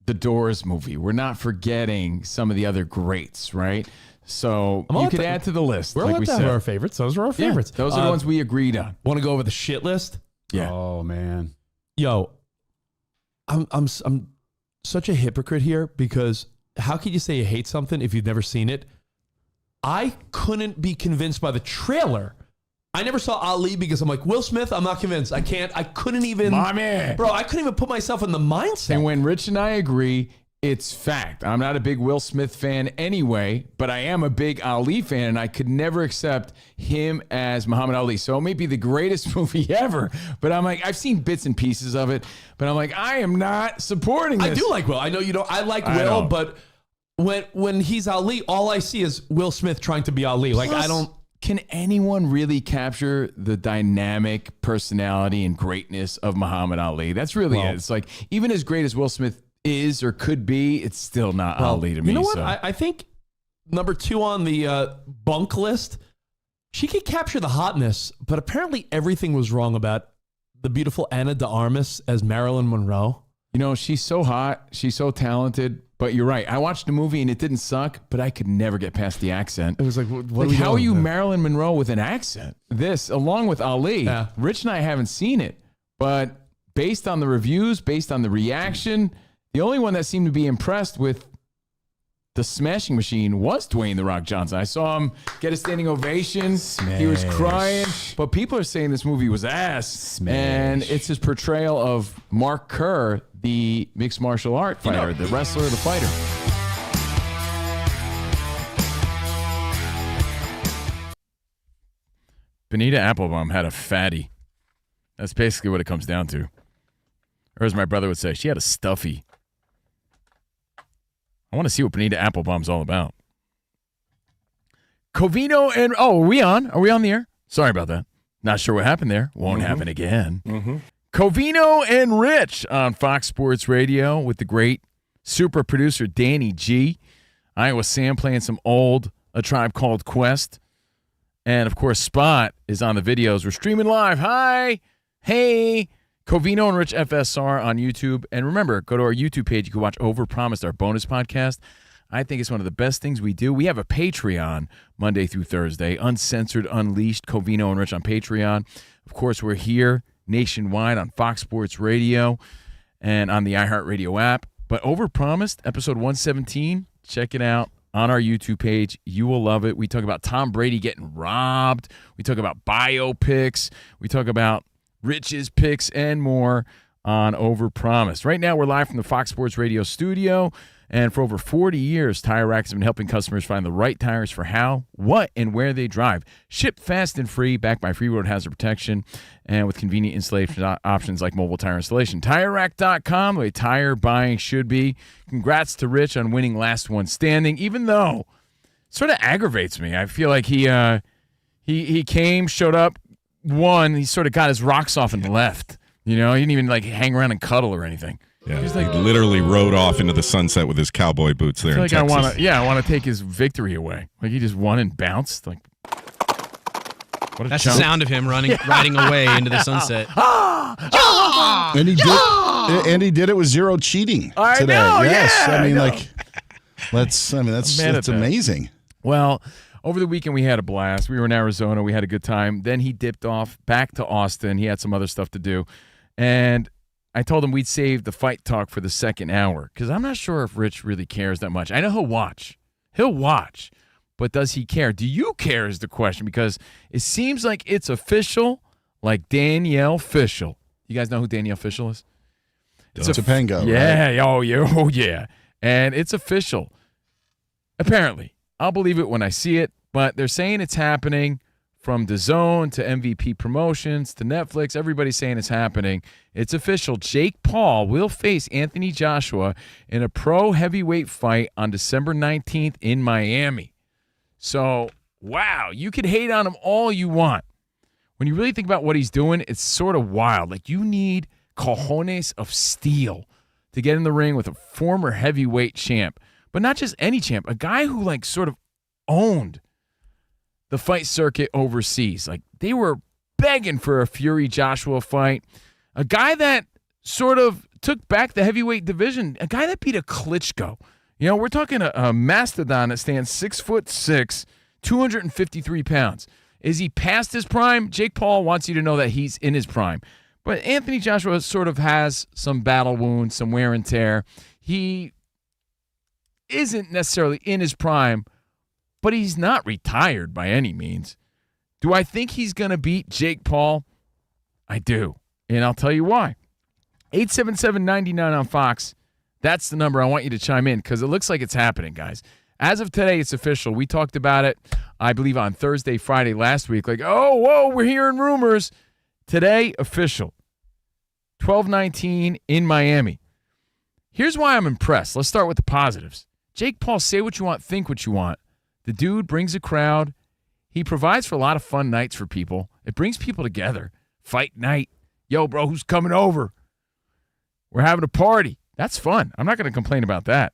the Doors movie. We're not forgetting some of the other greats, right? So you could add to the list. We're allowed to have our favorites. Those are our favorites. Those are the ones we agreed on. Want to go over the shit list? Yeah. Oh man. Yo, I'm such a hypocrite here because how could you say you hate something if you've never seen it? I couldn't be convinced by the trailer. I never saw Ali because I'm like, Will Smith, I'm not convinced. I couldn't even. My man. Bro, I couldn't even put myself in the mindset. And when Rich and I agree, it's fact. I'm not a big Will Smith fan anyway, but I am a big Ali fan, and I could never accept him as Muhammad Ali. So it may be the greatest movie ever, but I'm like, I've seen bits and pieces of it, but I'm like, I am not supporting this. I do like Will. I know you don't. I like Will, but when he's Ali, all I see is Will Smith trying to be Ali. Like, Plus, I don't. Can anyone really capture the dynamic personality and greatness of Muhammad Ali? That's really it. It's like, even as great as Will Smith is or could be, it's still not Ali to me. You know what? I think number 2 on the bunk list, she could capture the hotness, but apparently everything was wrong about the beautiful Ana de Armas as Marilyn Monroe. She's so hot. She's so talented. But you're right. I watched the movie and it didn't suck, but I could never get past the accent. It was like, how are you Marilyn Monroe with an accent? This, along with Ali, Rich and I haven't seen it, but based on the reviews, based on the reaction, the only one that seemed to be impressed with the Smashing Machine was Dwayne "The Rock" Johnson. I saw him get a standing ovation. He was crying, but people are saying this movie was ass. And it's his portrayal of Mark Kerr, the mixed martial art fighter, the wrestler, the fighter. Benita Applebaum had a fatty. That's basically what it comes down to. Or as my brother would say, she had a stuffy. I want to see what Benita Applebaum's all about. Covino and... Oh, are we on? Are we on the air? Sorry about that. Not sure what happened there. Won't happen again. Covino and Rich on Fox Sports Radio with the great super producer Danny G. Iowa Sam playing some old A Tribe Called Quest. And, of course, Spot is on the videos. We're streaming live. Hi. Hey. Covino and Rich FSR on YouTube. And remember, go to our YouTube page. You can watch Overpromised, our bonus podcast. I think it's one of the best things we do. We have a Patreon Monday through Thursday. Uncensored, Unleashed, Covino and Rich on Patreon. Of course, we're here nationwide on Fox Sports Radio and on the iHeartRadio app. But Overpromised, episode 117, check it out on our YouTube page. You will love it. We talk about Tom Brady getting robbed. We talk about biopics. We talk about Rich's picks, and more on Overpromised. Right now, we're live from the Fox Sports Radio studio, and for over 40 years, Tire Rack has been helping customers find the right tires for how, what, and where they drive. Shipped fast and free, backed by free road hazard protection, and with convenient installation options like mobile tire installation. TireRack.com, the way tire buying should be. Congrats to Rich on winning last one standing, even though it sort of aggravates me. I feel like he came, showed up, won, he sort of got his rocks off and left. You know, he didn't even like hang around and cuddle or anything. Yeah, he literally rode off into the sunset with his cowboy boots there in Texas. I want to take his victory away. Like he just won and bounced. Like what a That's chump. the sound of him riding away into the sunset. And he did it with zero cheating I today. know, Yes, yeah, I mean, I know. that's amazing. Well, over the weekend we had a blast. We were in Arizona. We had a good time. Then he dipped off back to Austin. He had some other stuff to do, and I told him we'd save the fight talk for the second hour because I'm not sure if Rich really cares that much. I know he'll watch. But does he care? Do you care is the question, because it seems like it's official, like Danielle Fishel. You guys know who Danielle Fishel is? It's Topanga, yeah, right? Oh, yeah. And it's official. Apparently. I'll believe it when I see it, but they're saying it's happening from DAZN to MVP Promotions to Netflix. Everybody's saying it's happening. It's official. Jake Paul will face Anthony Joshua in a pro heavyweight fight on December 19th in Miami. So, wow, you could hate on him all you want. When you really think about what he's doing, it's sort of wild. Like, you need cojones of steel to get in the ring with a former heavyweight champ. But not just any champ, a guy who, like, sort of owned the fight circuit overseas. Like, they were begging for a Fury-Joshua fight. A guy that sort of took back the heavyweight division. A guy that beat a Klitschko. You know, we're talking a mastodon that stands 6'6", 253 pounds. Is he past his prime? Jake Paul wants you to know that he's in his prime. But Anthony Joshua sort of has some battle wounds, some wear and tear. He isn't necessarily in his prime, but he's not retired by any means. Do I think he's going to beat Jake Paul? I do, and I'll tell you why. 877-99 on Fox. That's the number. I want you to chime in because it looks like it's happening, guys. As of today, it's official. We talked about it, I believe, on Thursday, Friday last week. Like, oh, whoa, we're hearing rumors. Today, official. 12/19 in Miami. Here's why I'm impressed. Let's start with the positives. Jake Paul, say what you want, think what you want. The dude brings a crowd. He provides for a lot of fun nights for people. It brings people together. Fight night. Yo, bro, who's coming over? We're having a party. That's fun. I'm not going to complain about that.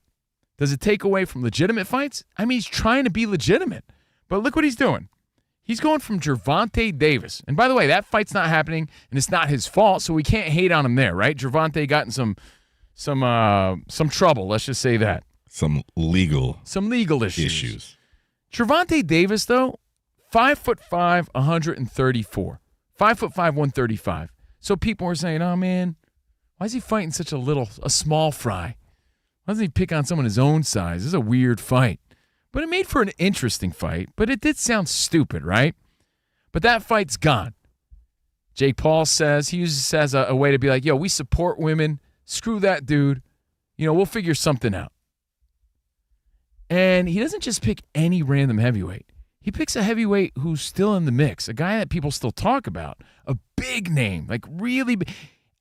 Does it take away from legitimate fights? I mean, he's trying to be legitimate. But look what he's doing. He's going from Gervonta Davis. And by the way, that fight's not happening, and it's not his fault, so we can't hate on him there, right? Gervonta got in some trouble, let's just say that. Some legal issues. Gervonta Davis, though, 5'5", 134. 5'5", 135. So people were saying, oh, man, why is he fighting such a small fry? Why doesn't he pick on someone his own size? This is a weird fight. But it made for an interesting fight, but it did sound stupid, right? But that fight's gone. Jake Paul says, he uses this as a way to be like, yo, we support women. Screw that dude. You know, we'll figure something out. And he doesn't just pick any random heavyweight. He picks a heavyweight who's still in the mix, a guy that people still talk about, a big name, like really big.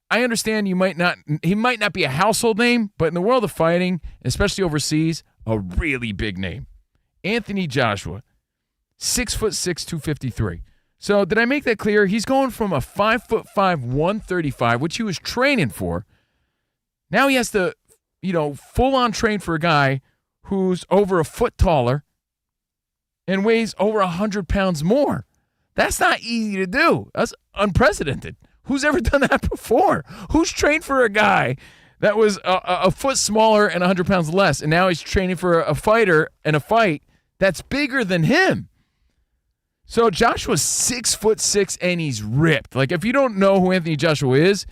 I understand he might not be a household name, but in the world of fighting, especially overseas, a really big name. Anthony Joshua, 6'6", 253. So did I make that clear? He's going from a 5'5", 135, which he was training for. Now he has to, full on train for a guy who's over a foot taller and weighs over 100 pounds more. That's not easy to do. That's unprecedented. Who's ever done that before? Who's trained for a guy that was a foot smaller and 100 pounds less, and now he's training for a fighter and a fight that's bigger than him? So Joshua's 6'6", and he's ripped. Like, if you don't know who Anthony Joshua is,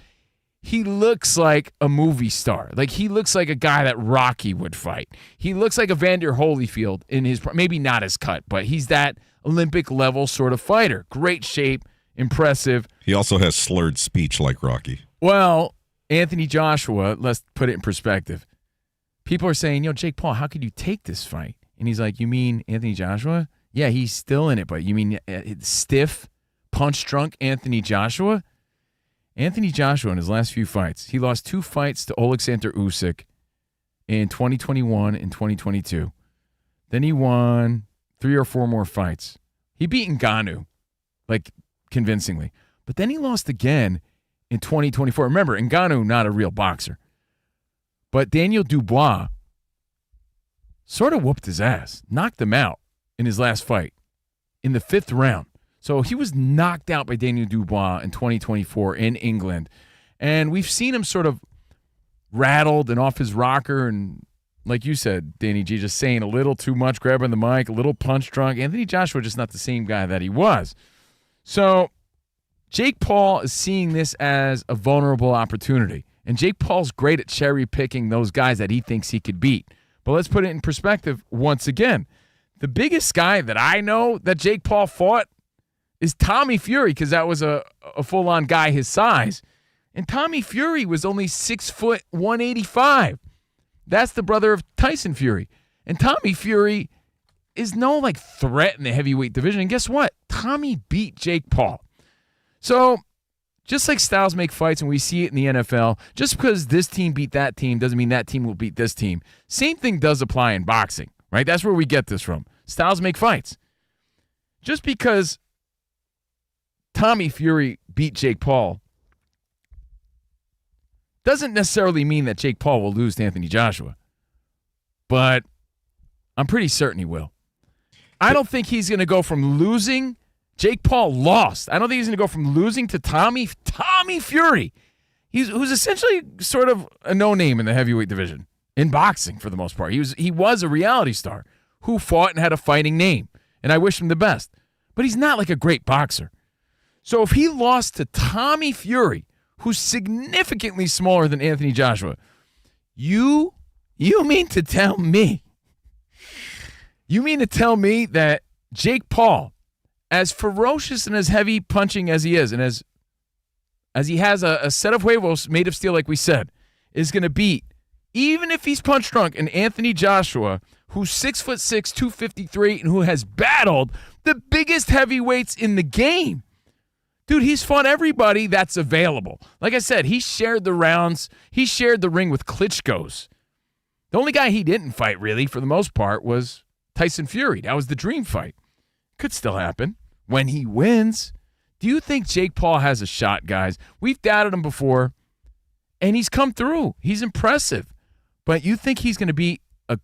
he looks like a movie star. Like, he looks like a guy that Rocky would fight. He looks like a Vander Holyfield in his, maybe not his cut, but he's that Olympic level sort of fighter. Great shape, impressive. He also has slurred speech like Rocky. Well, Anthony Joshua, let's put it in perspective. People are saying, Jake Paul, how could you take this fight? And he's like, you mean Anthony Joshua? Yeah, he's still in it, but you mean stiff, punch-drunk Anthony Joshua? Anthony Joshua in his last few fights, he lost 2 fights to Alexander Usyk in 2021 and 2022. Then he won 3 or 4 more fights. He beat Ngannou, convincingly. But then he lost again in 2024. Remember, Ngannou, not a real boxer. But Daniel Dubois sort of whooped his ass, knocked him out in his last fight in the 5th round. So he was knocked out by Daniel Dubois in 2024 in England. And we've seen him sort of rattled and off his rocker and, like you said, Danny G, just saying a little too much, grabbing the mic, a little punch drunk. Anthony Joshua just not the same guy that he was. So Jake Paul is seeing this as a vulnerable opportunity. And Jake Paul's great at cherry picking those guys that he thinks he could beat. But let's put it in perspective once again. The biggest guy that I know that Jake Paul fought is Tommy Fury, because that was a full-on guy his size. And Tommy Fury was only 6 foot 185. That's the brother of Tyson Fury. And Tommy Fury is no threat in the heavyweight division. And guess what? Tommy beat Jake Paul. So just like styles make fights, and we see it in the NFL, just because this team beat that team doesn't mean that team will beat this team. Same thing does apply in boxing, right? That's where we get this from. Styles make fights. Just because Tommy Fury beat Jake Paul doesn't necessarily mean that Jake Paul will lose to Anthony Joshua. But I'm pretty certain he will. I don't think he's going to go from losing. Jake Paul lost. I don't think he's going to go from losing to Tommy Fury, who's essentially sort of a no-name in the heavyweight division in boxing for the most part. He was a reality star who fought and had a fighting name, and I wish him the best. But he's not a great boxer. So if he lost to Tommy Fury, who's significantly smaller than Anthony Joshua, you mean to tell me that Jake Paul, as ferocious and as heavy punching as he is, and as he has a set of huevos made of steel, like we said, is going to beat, even if he's punch drunk, and Anthony Joshua, who's 6'6", 253, and who has battled the biggest heavyweights in the game. Dude, he's fought everybody that's available. Like I said, he shared the rounds. He shared the ring with Klitschko's. The only guy he didn't fight, really, for the most part, was Tyson Fury. That was the dream fight. Could still happen when he wins. Do you think Jake Paul has a shot, guys? We've doubted him before, and he's come through. He's impressive. But you think he's going to be a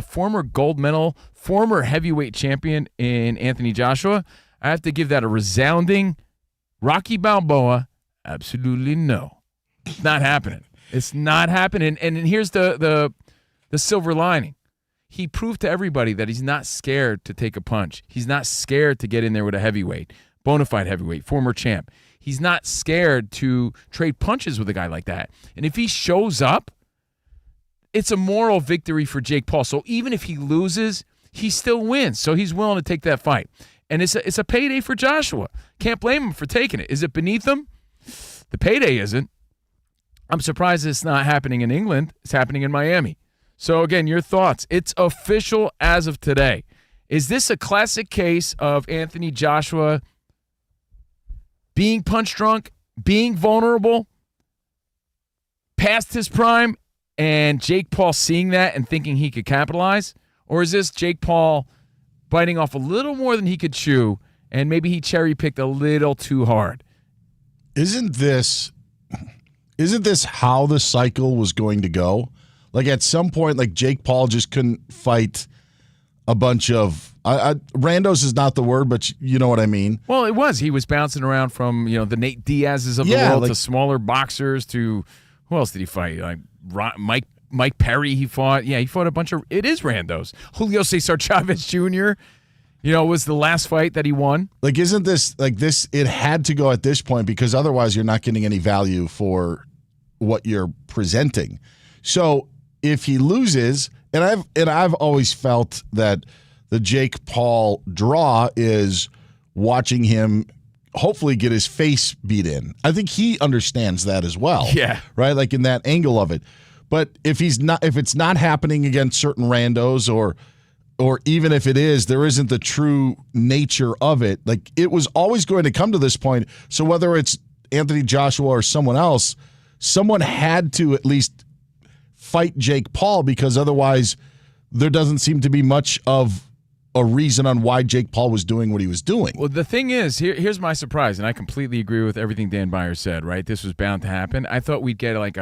former gold medal, former heavyweight champion in Anthony Joshua? I have to give that a resounding Rocky Balboa, absolutely no. It's not happening. It's not happening. And here's the silver lining. He proved to everybody that he's not scared to take a punch. He's not scared to get in there with a heavyweight, bona fide heavyweight, former champ. He's not scared to trade punches with a guy like that. And if he shows up, it's a moral victory for Jake Paul. So even if he loses, he still wins. So he's willing to take that fight. And it's a payday for Joshua. Can't blame him for taking it. Is it beneath him? The payday isn't. I'm surprised it's not happening in England. It's happening in Miami. So, again, your thoughts. It's official as of today. Is this a classic case of Anthony Joshua being punch drunk, being vulnerable, past his prime, and Jake Paul seeing that and thinking he could capitalize? Or is this Jake Paul biting off a little more than he could chew, and maybe he cherry-picked a little too hard? Isn't this how the cycle was going to go? At some point, Jake Paul just couldn't fight a bunch of randos is not the word, but you know what I mean. Well, it was. He was bouncing around from the Nate Diaz's of the world to smaller boxers to who else did he fight? Mike Perry. He fought. Yeah, he fought a bunch of. It is randos. Julio Cesar Chavez Jr. Was the last fight that he won. Isn't this this? It had to go at this point because otherwise you're not getting any value for what you're presenting. So if he loses, and I've always felt that the Jake Paul draw is watching him hopefully get his face beat in. I think he understands that as well. Yeah. Right? Like in that angle of it. But if it's not happening against certain randos or even if it is, there isn't the true nature of it. Like it was always going to come to this point. So whether it's Anthony Joshua or someone else, someone had to at least fight Jake Paul, because otherwise there doesn't seem to be much of a reason on why Jake Paul was doing what he was doing. Well, the thing is, here's my surprise, and I completely agree with everything Dan Beyer said, right? This was bound to happen. I thought we'd get like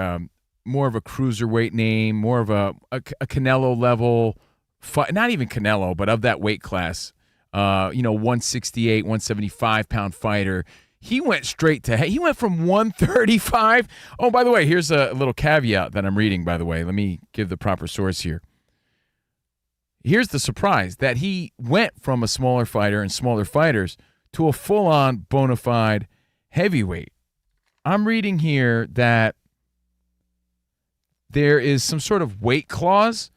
more of a cruiserweight name, more of a Canelo level fight, not even Canelo, but of that weight class, 168, 175-pound fighter. He went he went from 135. Oh, by the way, here's a little caveat that I'm reading, by the way. Let me give the proper source here. Here's the surprise, that he went from a smaller fighter and smaller fighters to a full-on bona fide heavyweight. I'm reading here that there is some sort of weight clause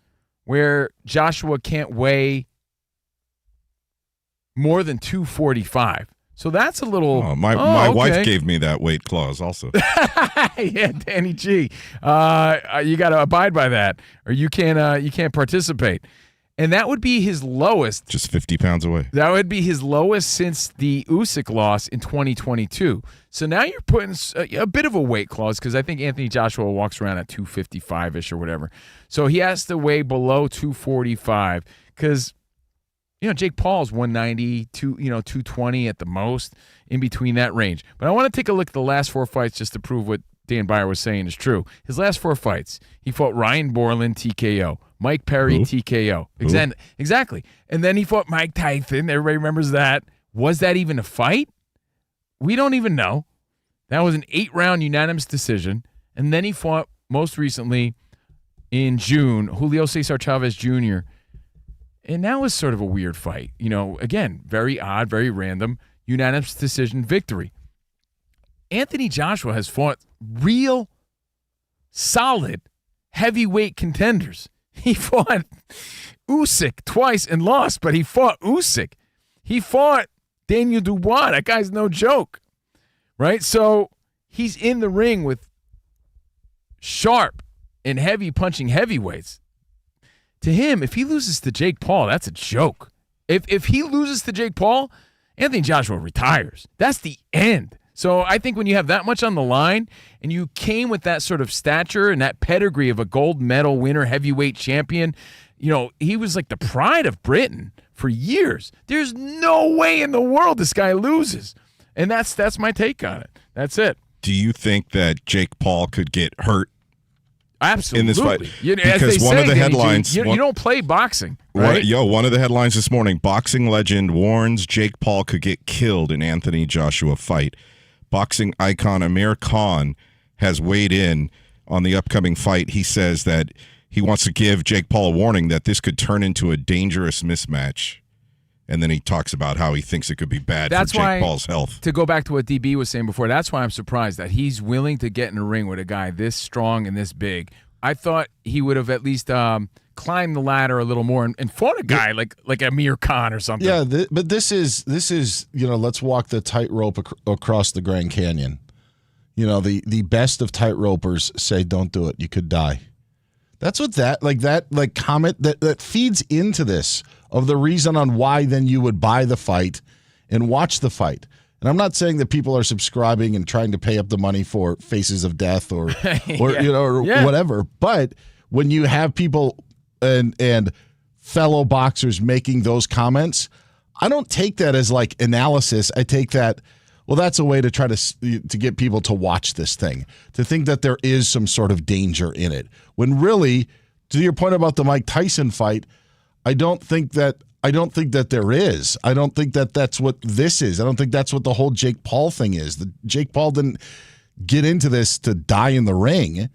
where Joshua can't weigh more than 245. So that's a little. My wife gave me that weight clause also. Yeah, Danny G. You got to abide by that, or you can't participate. And that would be his lowest. Just 50 pounds away. That would be his lowest since the Usyk loss in 2022. So now you're putting a bit of a weight clause, because I think Anthony Joshua walks around at 255-ish or whatever. So he has to weigh below 245, because Jake Paul's 190, 220 at the most, in between that range. But I want to take a look at the last 4 fights just to prove what Dan Beyer was saying is true. His last 4 fights, he fought Ryan Borland, TKO. Mike Perry, TKO. Exactly. And then he fought Mike Tyson. Everybody remembers that. Was that even a fight? We don't even know. That was an 8-round unanimous decision. And then he fought most recently in June, Julio Cesar Chavez Jr., and that was sort of a weird fight. Again, very odd, very random, unanimous decision victory. Anthony Joshua has fought real, solid, heavyweight contenders. He fought Usyk twice and lost, but he fought Usyk. He fought Daniel Dubois. That guy's no joke, right? So he's in the ring with sharp and heavy punching heavyweights. To him, if he loses to Jake Paul, that's a joke. If he loses to Jake Paul, Anthony Joshua retires. That's the end. So I think when you have that much on the line and you came with that sort of stature and that pedigree of a gold medal winner, heavyweight champion, he was like the pride of Britain for years. There's no way in the world this guy loses. And that's my take on it. That's it. Do you think that Jake Paul could get hurt? Absolutely. In this fight? Because one of the headlines, you don't play boxing, right? One of the headlines this morning, boxing legend warns Jake Paul could get killed in Anthony Joshua fight. Boxing icon Amir Khan has weighed in on the upcoming fight. He says that he wants to give Jake Paul a warning that this could turn into a dangerous mismatch. And then he talks about how he thinks it could be bad for Jake Paul's health. To go back to what DB was saying before, that's why I'm surprised that he's willing to get in a ring with a guy this strong and this big. I thought he would have at least climbed the ladder a little more and fought a guy like Amir Khan or something. Yeah, but this is let's walk the tightrope across the Grand Canyon. The best of tightropers say don't do it. You could die. That's what that comment that feeds into this of the reason on why then you would buy the fight and watch the fight. And I'm not saying that people are subscribing and trying to pay up the money for Faces of Death or whatever. But when you have people and fellow boxers making those comments, I don't take that as like analysis. I take that, well, that's a way to try to get people to watch this thing, to think that there is some sort of danger in it. When really, to your point about the Mike Tyson fight, I don't think that there is. I don't think that that's what this is. I don't think that's what the whole Jake Paul thing is. Jake Paul didn't get into this to die in the ring.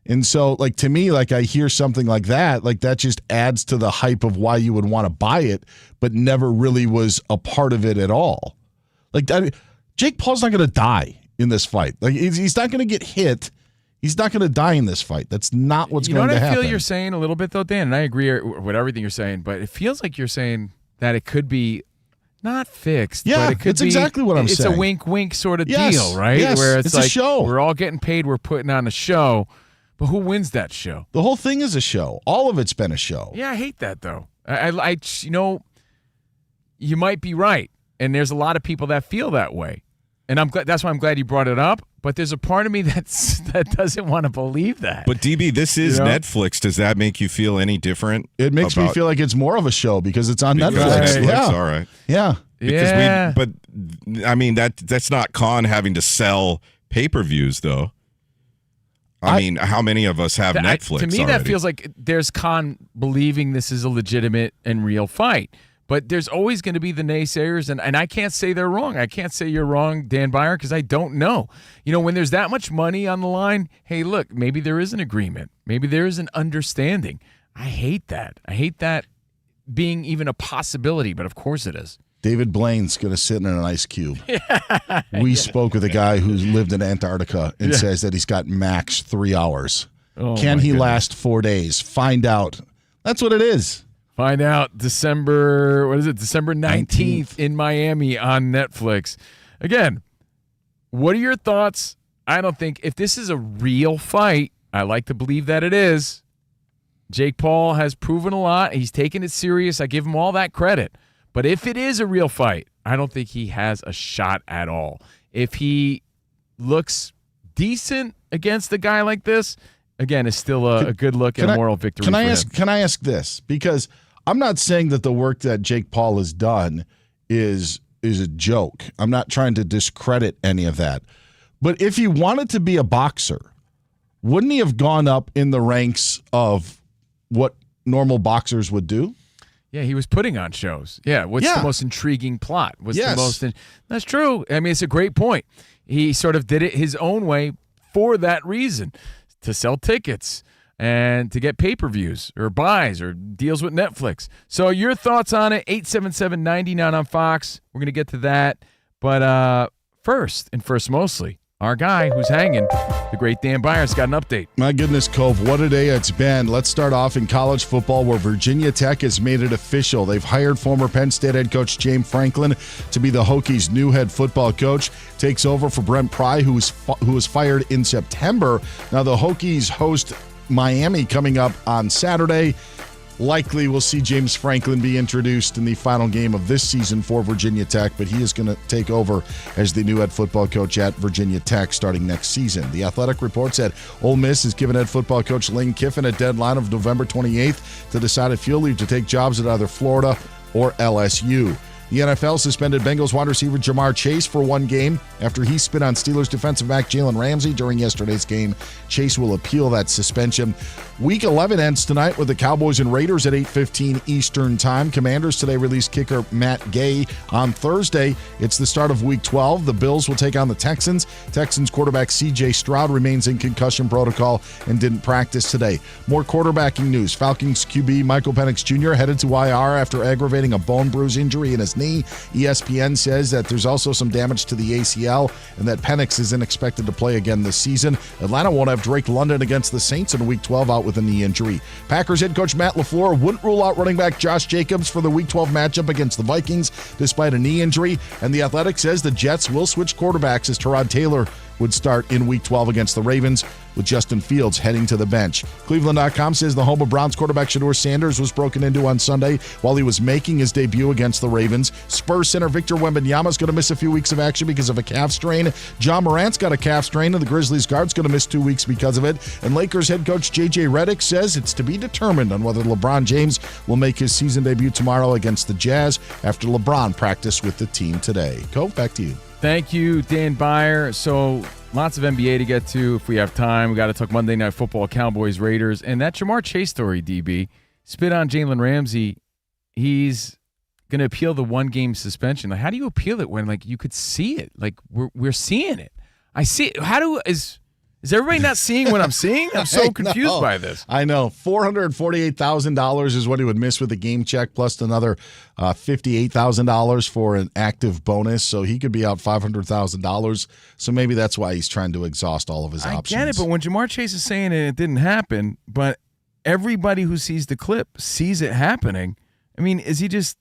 And so, to me, I hear something like that just adds to the hype of why you would want to buy it, but never really was a part of it at all. Jake Paul's not going to die in this fight. He's not going to get hit. He's not going to die in this fight. That's not what's going to happen. You know what I feel you're saying a little bit, though, Dan? And I agree with everything you're saying, but it feels like you're saying that it could be Not fixed. Yeah, but it could it's be, exactly what I'm it's saying. It's a wink sort of Yes, deal, right? yes, Where it's like a show. We're all getting paid. We're putting on a show. But who wins that show? The whole thing is a show. All of it's been a show. Yeah, I hate that though. I you might be right, and there's a lot of people that feel that way, and I'm glad. That's why I'm glad you brought it up. But there's a part of me that doesn't want to believe that. But DB, this is Netflix. Does that make you feel any different? It makes me feel like it's more of a show because it's on Netflix. Yeah. All right. Yeah. But I mean that's not Con having to sell pay-per-views though. I mean, how many of us have Netflix? To me, already? that feels like there's Con believing this is a legitimate and real fight. But there's always going to be the naysayers, and I can't say they're wrong. I can't say you're wrong, Dan Byer, because I don't know. When there's that much money on the line, hey, look, maybe there is an agreement. Maybe there is an understanding. I hate that. I hate that being even a possibility, but of course it is. David Blaine's going to sit in an ice cube. We spoke with a guy who's lived in Antarctica and says that he's got max 3 hours. Can he last 4 days? Find out. That's what it is. Find out December 19th in Miami on Netflix. Again, what are your thoughts? I don't think, if this is a real fight, I like to believe that it is. Jake Paul has proven a lot. He's taken it serious. I give him all that credit. But if it is a real fight, I don't think he has a shot at all. If he looks decent against a guy like this, again, it's still a good look and a moral victory for him. Can I ask this? Because I'm not saying that the work that Jake Paul has done is a joke. I'm not trying to discredit any of that. But if he wanted to be a boxer, wouldn't he have gone up in the ranks of what normal boxers would do? Yeah, he was putting on shows. Yeah, what's the most intriguing plot? That's true. I mean, it's a great point. He sort of did it his own way for that reason, to sell tickets and to get pay-per-views or buys or deals with Netflix. So your thoughts on it, 877-99 on Fox. We're going to get to that. But first mostly, our guy who's hanging, the great Dan Byers, got an update. My goodness, Cove, what a day it's been. Let's start off in college football where Virginia Tech has made it official. They've hired former Penn State head coach James Franklin to be the Hokies' new head football coach. Takes over for Brent Pry, who was fired in September. Now the Hokies host Miami coming up on Saturday. Likely we'll see James Franklin be introduced in the final game of this season for Virginia Tech, but he is going to take over as the new head football coach at Virginia Tech starting next season. The Athletic reports that Ole Miss has given head football coach Lane Kiffin a deadline of November 28th to decide if he'll leave to take jobs at either Florida or LSU. The NFL suspended Bengals wide receiver Jamar Chase for 1 game after he spit on Steelers defensive back Jalen Ramsey during yesterday's game. Chase will appeal that suspension. Week 11 ends tonight with the Cowboys and Raiders at 8:15 Eastern Time. Commanders today released kicker Matt Gay. On Thursday, it's the start of Week 12. The Bills will take on the Texans. Texans quarterback C.J. Stroud remains in concussion protocol and didn't practice today. More quarterbacking news. Falcons QB Michael Penix Jr. headed to IR after aggravating a bone bruise injury in his knee. ESPN says that there's also some damage to the ACL and that Penix isn't expected to play again this season. Atlanta won't have Drake London against the Saints in Week 12 out with a knee injury. Packers head coach Matt LaFleur wouldn't rule out running back Josh Jacobs for the Week 12 matchup against the Vikings despite a knee injury. And The Athletic says the Jets will switch quarterbacks as Tyrod Taylor would start in Week 12 against the Ravens, with Justin Fields heading to the bench. Cleveland.com says the home of Browns quarterback Shedeur Sanders was broken into on Sunday while he was making his debut against the Ravens. Spurs center Victor Wembanyama is going to miss a few weeks of action because of a calf strain. John Morant's got a calf strain, and the Grizzlies guard's going to miss 2 weeks because of it. And Lakers head coach J.J. Redick says it's to be determined on whether LeBron James will make his season debut tomorrow against the Jazz after LeBron practiced with the team today. Cove, back to you. Thank you, Dan Byer. So lots of NBA to get to if we have time. We got to talk Monday Night Football, Cowboys, Raiders. And that Jamar Chase story, DB, spit on Jalen Ramsey. He's going to appeal the 1-game suspension. Like, how do you appeal it when, like, you could see it? Like, we're seeing it. I see it. Is everybody not seeing what I'm seeing? I'm so confused by this. I know. $448,000 is what he would miss with the game check, plus another $58,000 for an active bonus. So he could be out $500,000. So maybe that's why he's trying to exhaust all of his options. I get it, but when Jamar Chase is saying it didn't happen, but everybody who sees the clip sees it happening. I mean, is he just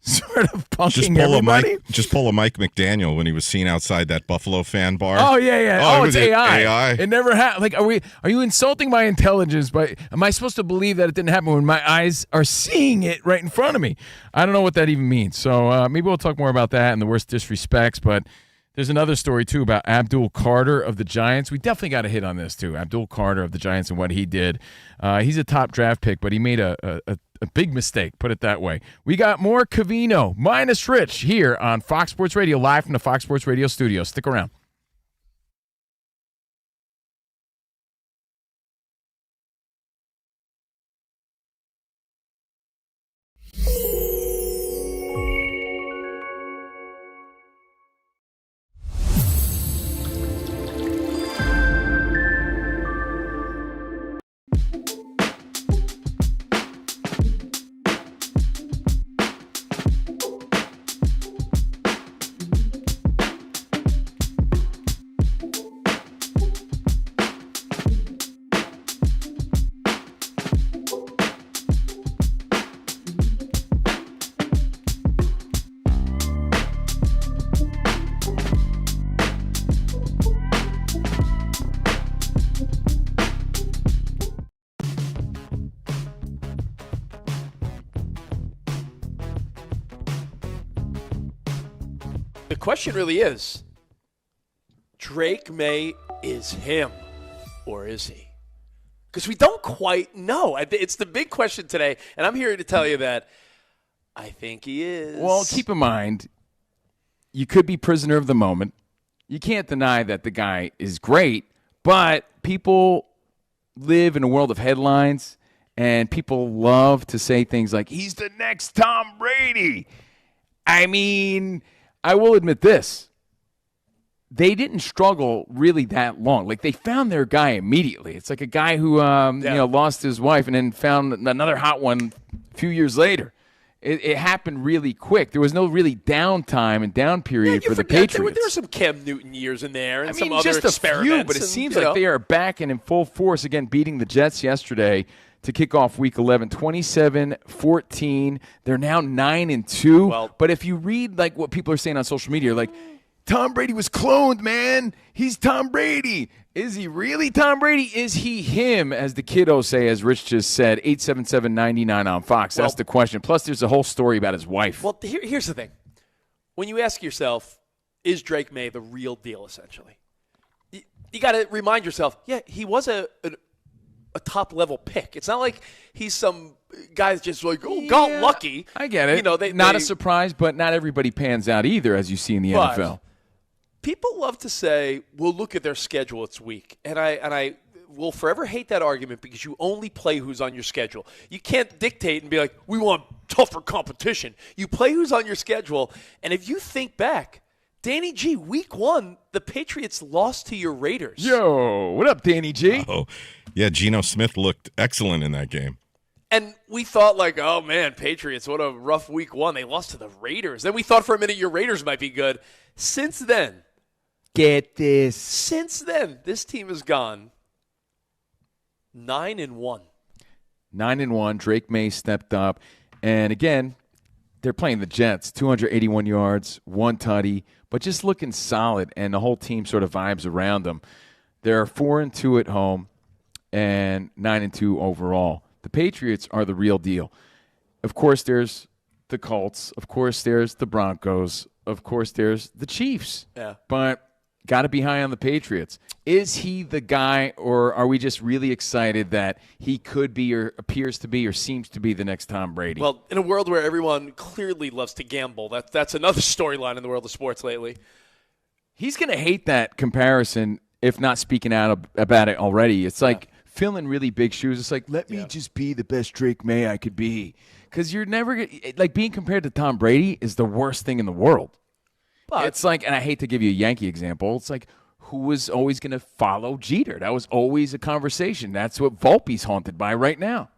sort of punking everybody. Just pull a Mike McDaniel when he was seen outside that Buffalo fan bar. Oh yeah. Oh, it's AI. AI. It never happened. Like, are you insulting my intelligence? But am I supposed to believe that it didn't happen when my eyes are seeing it right in front of me? I don't know what that even means. So maybe we'll talk more about that and the worst disrespects. But there's another story too about Abdul Carter of the Giants. We definitely got to hit on this too. Abdul Carter of the Giants and what he did. He's a top draft pick, but he made a big mistake, put it that way. We got more Covino minus Rich here on Fox Sports Radio, live from the Fox Sports Radio studio. Stick around. The question really is, Drake May is him, or is he? Because we don't quite know. It's the big question today, and I'm here to tell you that I think he is. Well, keep in mind, you could be prisoner of the moment. You can't deny that the guy is great, but people live in a world of headlines, and people love to say things like, he's the next Tom Brady. I mean, I will admit this. They didn't struggle really that long. Like, they found their guy immediately. It's like a guy who lost his wife and then found another hot one a few years later. It happened really quick. There was no really downtime and down period for the Patriots. There were some Cam Newton years in there and some just other a few, experiments. but it seems like they are back and in full force again, beating the Jets yesterday to kick off Week 11, 27-14. They're now 9-2. Well, but if you read like what people are saying on social media, like, Tom Brady was cloned, man. He's Tom Brady. Is he really Tom Brady? Is he him, as the kiddos say, as Rich just said, 877-99 on Fox. That's the question. Plus, there's a whole story about his wife. Well, here's the thing. When you ask yourself, is Drake May the real deal, essentially? You got to remind yourself, yeah, he was a top-level pick. It's not like he's some guy that's just like, got lucky. I get it. You know, not a surprise, but not everybody pans out either, as you see in the NFL. People love to say, well, look at their schedule, it's weak. And I will forever hate that argument because you only play who's on your schedule. You can't dictate and be like, we want tougher competition. You play who's on your schedule. And if you think back, Danny G, week 1, the Patriots lost to your Raiders. Yo, what up, Danny G? Oh, yeah, Geno Smith looked excellent in that game. And we thought like, oh, man, Patriots, what a rough week 1. They lost to the Raiders. Then we thought for a minute your Raiders might be good. Since then, get this. Since then, this team has gone 9-1. 9-1. Drake May stepped up. And again, they're playing the Jets. 281 yards, 1 tutty, but just looking solid. And the whole team sort of vibes around them. They're 4-2 at home and 9-2 overall. The Patriots are the real deal. Of course, there's the Colts. Of course, there's the Broncos. Of course, there's the Chiefs. Yeah. But got to be high on the Patriots. Is he the guy, or are we just really excited that he could be or appears to be or seems to be the next Tom Brady? Well, in a world where everyone clearly loves to gamble, that's another storyline in the world of sports lately. He's going to hate that comparison, if not speaking out about it already. It's like filling really big shoes. It's like, let me just be the best Drake May I could be. Because you're never – like, being compared to Tom Brady is the worst thing in the world. But it's like, and I hate to give you a Yankee example, it's like, who was always going to follow Jeter? That was always a conversation. That's what Volpe's haunted by right now.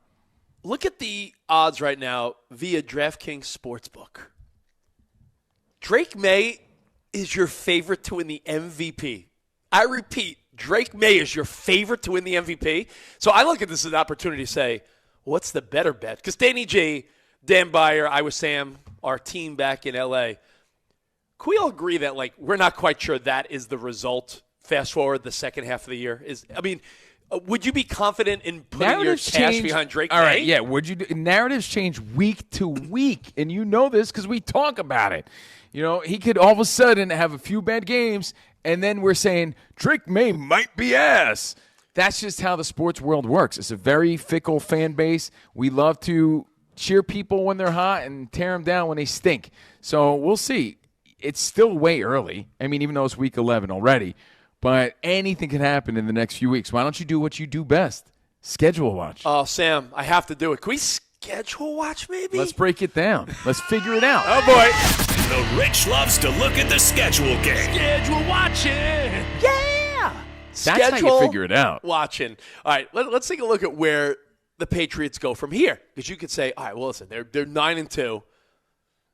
Look at the odds right now via DraftKings Sportsbook. Drake May is your favorite to win the MVP. I repeat, Drake May is your favorite to win the MVP. So I look at this as an opportunity to say, what's the better bet? Because Danny G, Dan Byer, I was Sam, our team back in L.A. Can we all agree that, like, we're not quite sure that is the result? Fast forward the second half of the year. Would you be confident in putting your cash behind Drake May? All right, yeah. Narratives change week to week, and you know this because we talk about it. You know, he could all of a sudden have a few bad games, and then we're saying Drake May might be ass. That's just how the sports world works. It's a very fickle fan base. We love to cheer people when they're hot and tear them down when they stink. So we'll see. It's still way early. I mean, even though it's week 11 already. But anything can happen in the next few weeks. Why don't you do what you do best? Schedule watch. Oh, Sam, I have to do it. Can we schedule watch maybe? Let's break it down. Let's figure it out. Oh, boy. The Rich loves to look at the schedule game. Schedule watching. Yeah. That's how you figure it out. Watching. All right, let's take a look at where the Patriots go from here. Because you could say, all right, well, listen, they're 9-2.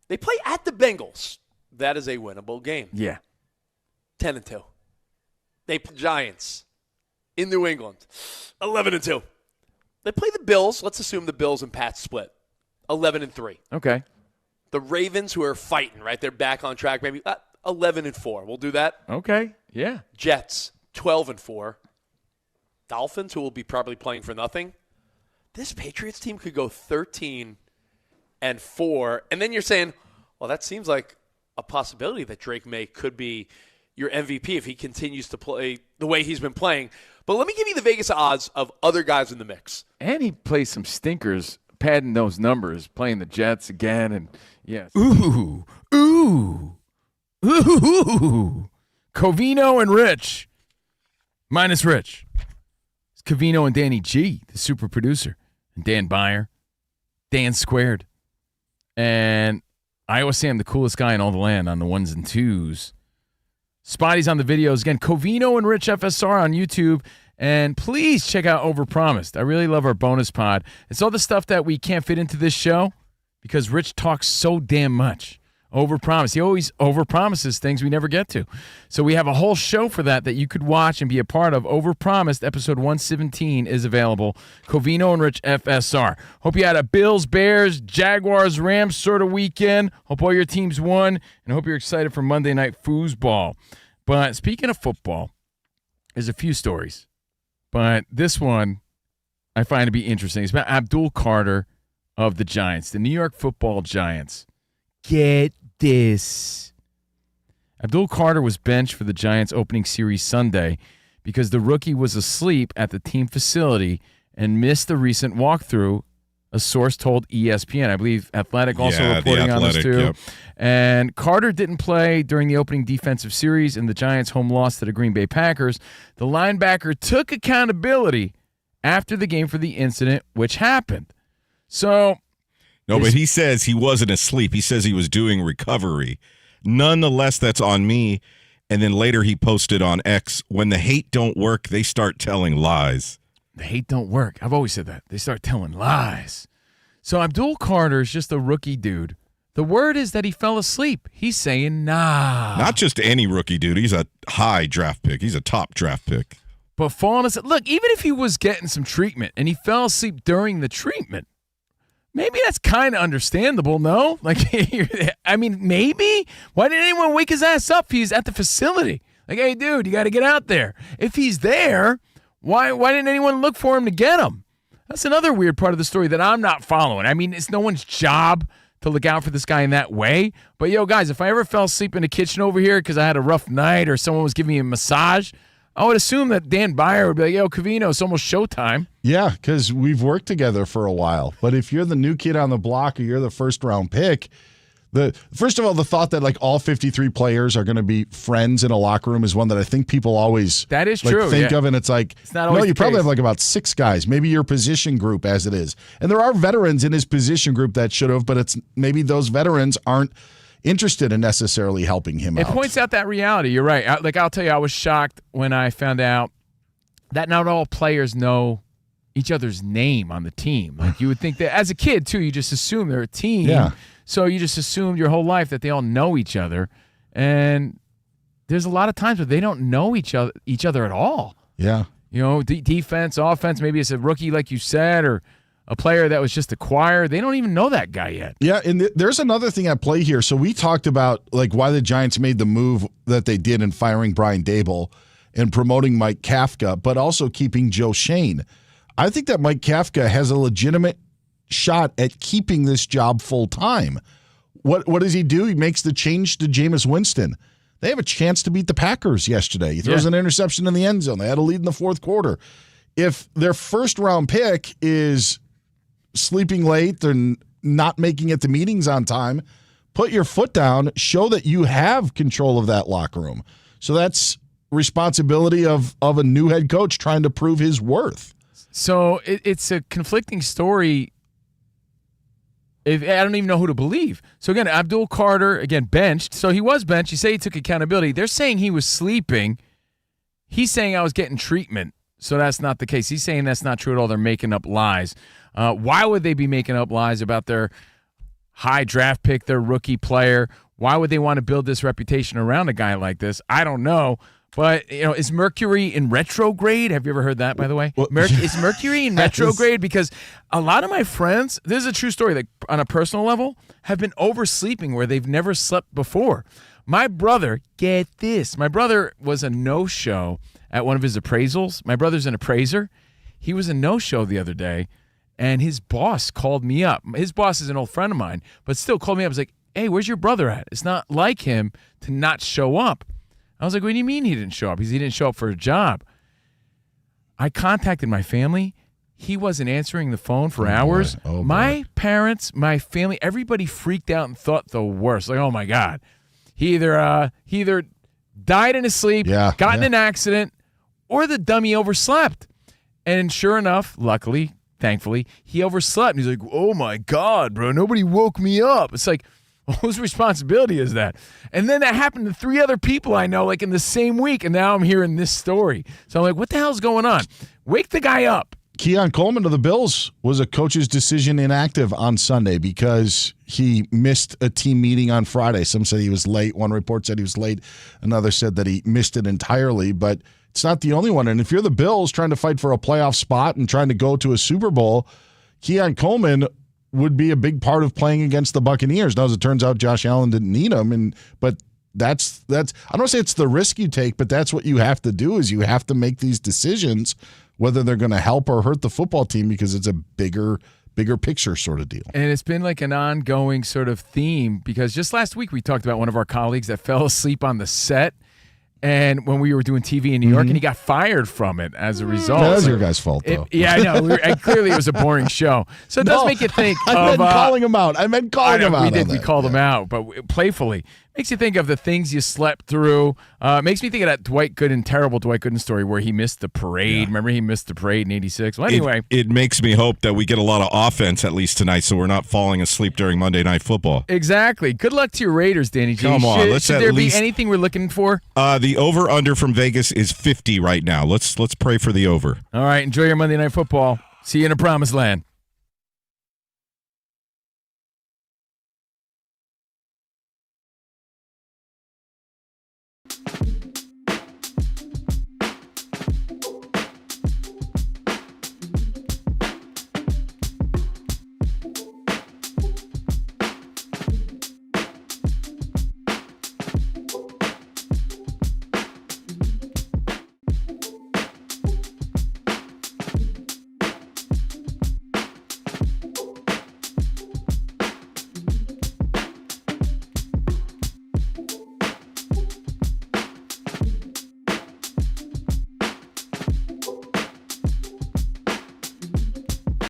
They play at the Bengals. That is a winnable game. Yeah. 10-2. They play Giants in New England. 11-2. They play the Bills. Let's assume the Bills and Pats split. 11-3. Okay. The Ravens, who are fighting, right? They're back on track. Maybe 11-4. We'll do that. Okay. Yeah. Jets 12-4. Dolphins, who will be probably playing for nothing. This Patriots team could go 13-4. And then you're saying, well, that seems like a possibility that Drake May could be your MVP if he continues to play the way he's been playing. But let me give you the Vegas odds of other guys in the mix. And he plays some stinkers, padding those numbers, playing the Jets again. And yes. Ooh. Covino and Rich. Minus Rich. It's Covino and Danny G, the super producer. And Dan Byer. Dan Squared. And Iowa Sam, the coolest guy in all the land on the ones and twos. Spotty's on the videos. Again, Covino and Rich FSR on YouTube. And please check out Overpromised. I really love our bonus pod. It's all the stuff that we can't fit into this show because Rich talks so damn much. Overpromised. He always overpromises things we never get to. So we have a whole show for that you could watch and be a part of. Overpromised, episode 117 is available. Covino and Rich FSR. Hope you had a Bills, Bears, Jaguars, Rams sort of weekend. Hope all your teams won, and hope you're excited for Monday Night Foosball. But speaking of football, there's a few stories. But this one I find to be interesting. It's about Abdul Carter of the Giants, the New York Football Giants. Get this. Abdul Carter was benched for the Giants opening series Sunday because the rookie was asleep at the team facility and missed the recent walkthrough, a source told ESPN. I believe Athletic also reporting on this too. Yep. And Carter didn't play during the opening defensive series in the Giants' home loss to the Green Bay Packers. The linebacker took accountability after the game for the incident, which happened. So... No, but he says he wasn't asleep. He says he was doing recovery. Nonetheless, that's on me. And then later he posted on X, when the hate don't work, they start telling lies. The hate don't work. I've always said that. They start telling lies. So Abdul Carter is just a rookie dude. The word is that he fell asleep. He's saying nah. Not just any rookie dude. He's a high draft pick. He's a top draft pick. But falling asleep. Look, even if he was getting some treatment and he fell asleep during the treatment, maybe that's kind of understandable, no? Like, I mean, maybe? Why didn't anyone wake his ass up if he's at the facility? Like, hey, dude, you got to get out there. If he's there, why didn't anyone look for him to get him? That's another weird part of the story that I'm not following. I mean, it's no one's job to look out for this guy in that way. But, yo, guys, if I ever fell asleep in the kitchen over here because I had a rough night or someone was giving me a massage, I would assume that Dan Byer would be like, yo, Covino, it's almost showtime. Yeah, because we've worked together for a while. But if you're the new kid on the block or you're the first-round pick, first of all, the thought that like all 53 players are going to be friends in a locker room is one that I think people always that is true, think of, and it's like, it's not always no, you probably case. have like about 6 guys, maybe your position group as it is. And there are veterans in his position group that should have, but it's maybe those veterans aren't interested in necessarily helping him out. It points out that reality. You're right. I'll tell you, I was shocked when I found out that not all players know each other's name on the team. Like you would think that as a kid too, you just assume they're a team. Yeah. So you just assumed your whole life that they all know each other, and there's a lot of times where they don't know each other at all. Yeah. You know, defense, offense. Maybe it's a rookie, like you said, or a player that was just acquired. They don't even know that guy yet. Yeah, and there's another thing at play here. So we talked about like why the Giants made the move that they did in firing Brian Daboll and promoting Mike Kafka, but also keeping Joe Shane. I think that Mike Kafka has a legitimate shot at keeping this job full time. What does he do? He makes the change to Jameis Winston. They have a chance to beat the Packers yesterday. He throws an interception in the end zone. They had a lead in the fourth quarter. If their first-round pick is sleeping late and not making it to meetings on time, put your foot down, show that you have control of that locker room. So that's responsibility of a new head coach trying to prove his worth. So it's a conflicting story. I don't even know who to believe. So, again, Abdul Carter, again, benched. So he was benched. You say he took accountability. They're saying he was sleeping. He's saying I was getting treatment. So that's not the case. He's saying that's not true at all. They're making up lies. Why would they be making up lies about their high draft pick, their rookie player? Why would they want to build this reputation around a guy like this? I don't know. But, is Mercury in retrograde? Have you ever heard that, by the way? Is Mercury in retrograde? Because a lot of my friends, this is a true story, like on a personal level, have been oversleeping where they've never slept before. My brother, get this, my brother was a no-show at one of his appraisals. My brother's an appraiser. He was a no-show the other day, and his boss called me up. His boss is an old friend of mine, but still called me up. I was like, hey, where's your brother at? It's not like him to not show up. I was like, what do you mean he didn't show up? Because he didn't show up for a job. I contacted my family. He wasn't answering the phone for hours. My parents, my family, everybody freaked out and thought the worst. Like, oh, my God. He either died in his sleep, got in an accident, or the dummy overslept. And sure enough, luckily, thankfully, he overslept. And he's like, oh, my God, bro, nobody woke me up. It's like, whose responsibility is that? And then that happened to 3 other people I know, like in the same week, and now I'm hearing this story. So I'm like, what the hell's going on? Wake the guy up. Keon Coleman of the Bills was a coach's decision inactive on Sunday because he missed a team meeting on Friday. Some said he was late. One report said he was late. Another said that he missed it entirely, but it's not the only one. And if you're the Bills trying to fight for a playoff spot and trying to go to a Super Bowl, Keon Coleman would be a big part of playing against the Buccaneers. Now, as it turns out, Josh Allen didn't need him, but that's I don't want to say it's the risk you take, but that's what you have to do is you have to make these decisions, whether they're going to help or hurt the football team, because it's a bigger picture sort of deal. And it's been like an ongoing sort of theme, because just last week we talked about one of our colleagues that fell asleep on the set. And when we were doing TV in New York, and he got fired from it as a result. That was your guys' fault, though. I know. Clearly, it was a boring show. So it does make you think I meant calling him out. We called him out, but playfully. Makes you think of the things you slept through. Makes me think of that terrible Dwight Gooden story where he missed the parade. Yeah. Remember he missed the parade in '86? Well, anyway. It makes me hope that we get a lot of offense at least tonight so we're not falling asleep during Monday Night Football. Exactly. Good luck to your Raiders, Danny G. Come on. Should there be anything we're looking for? The over-under from Vegas is 50 right now. Let's pray for the over. All right. Enjoy your Monday Night Football. See you in the promised land.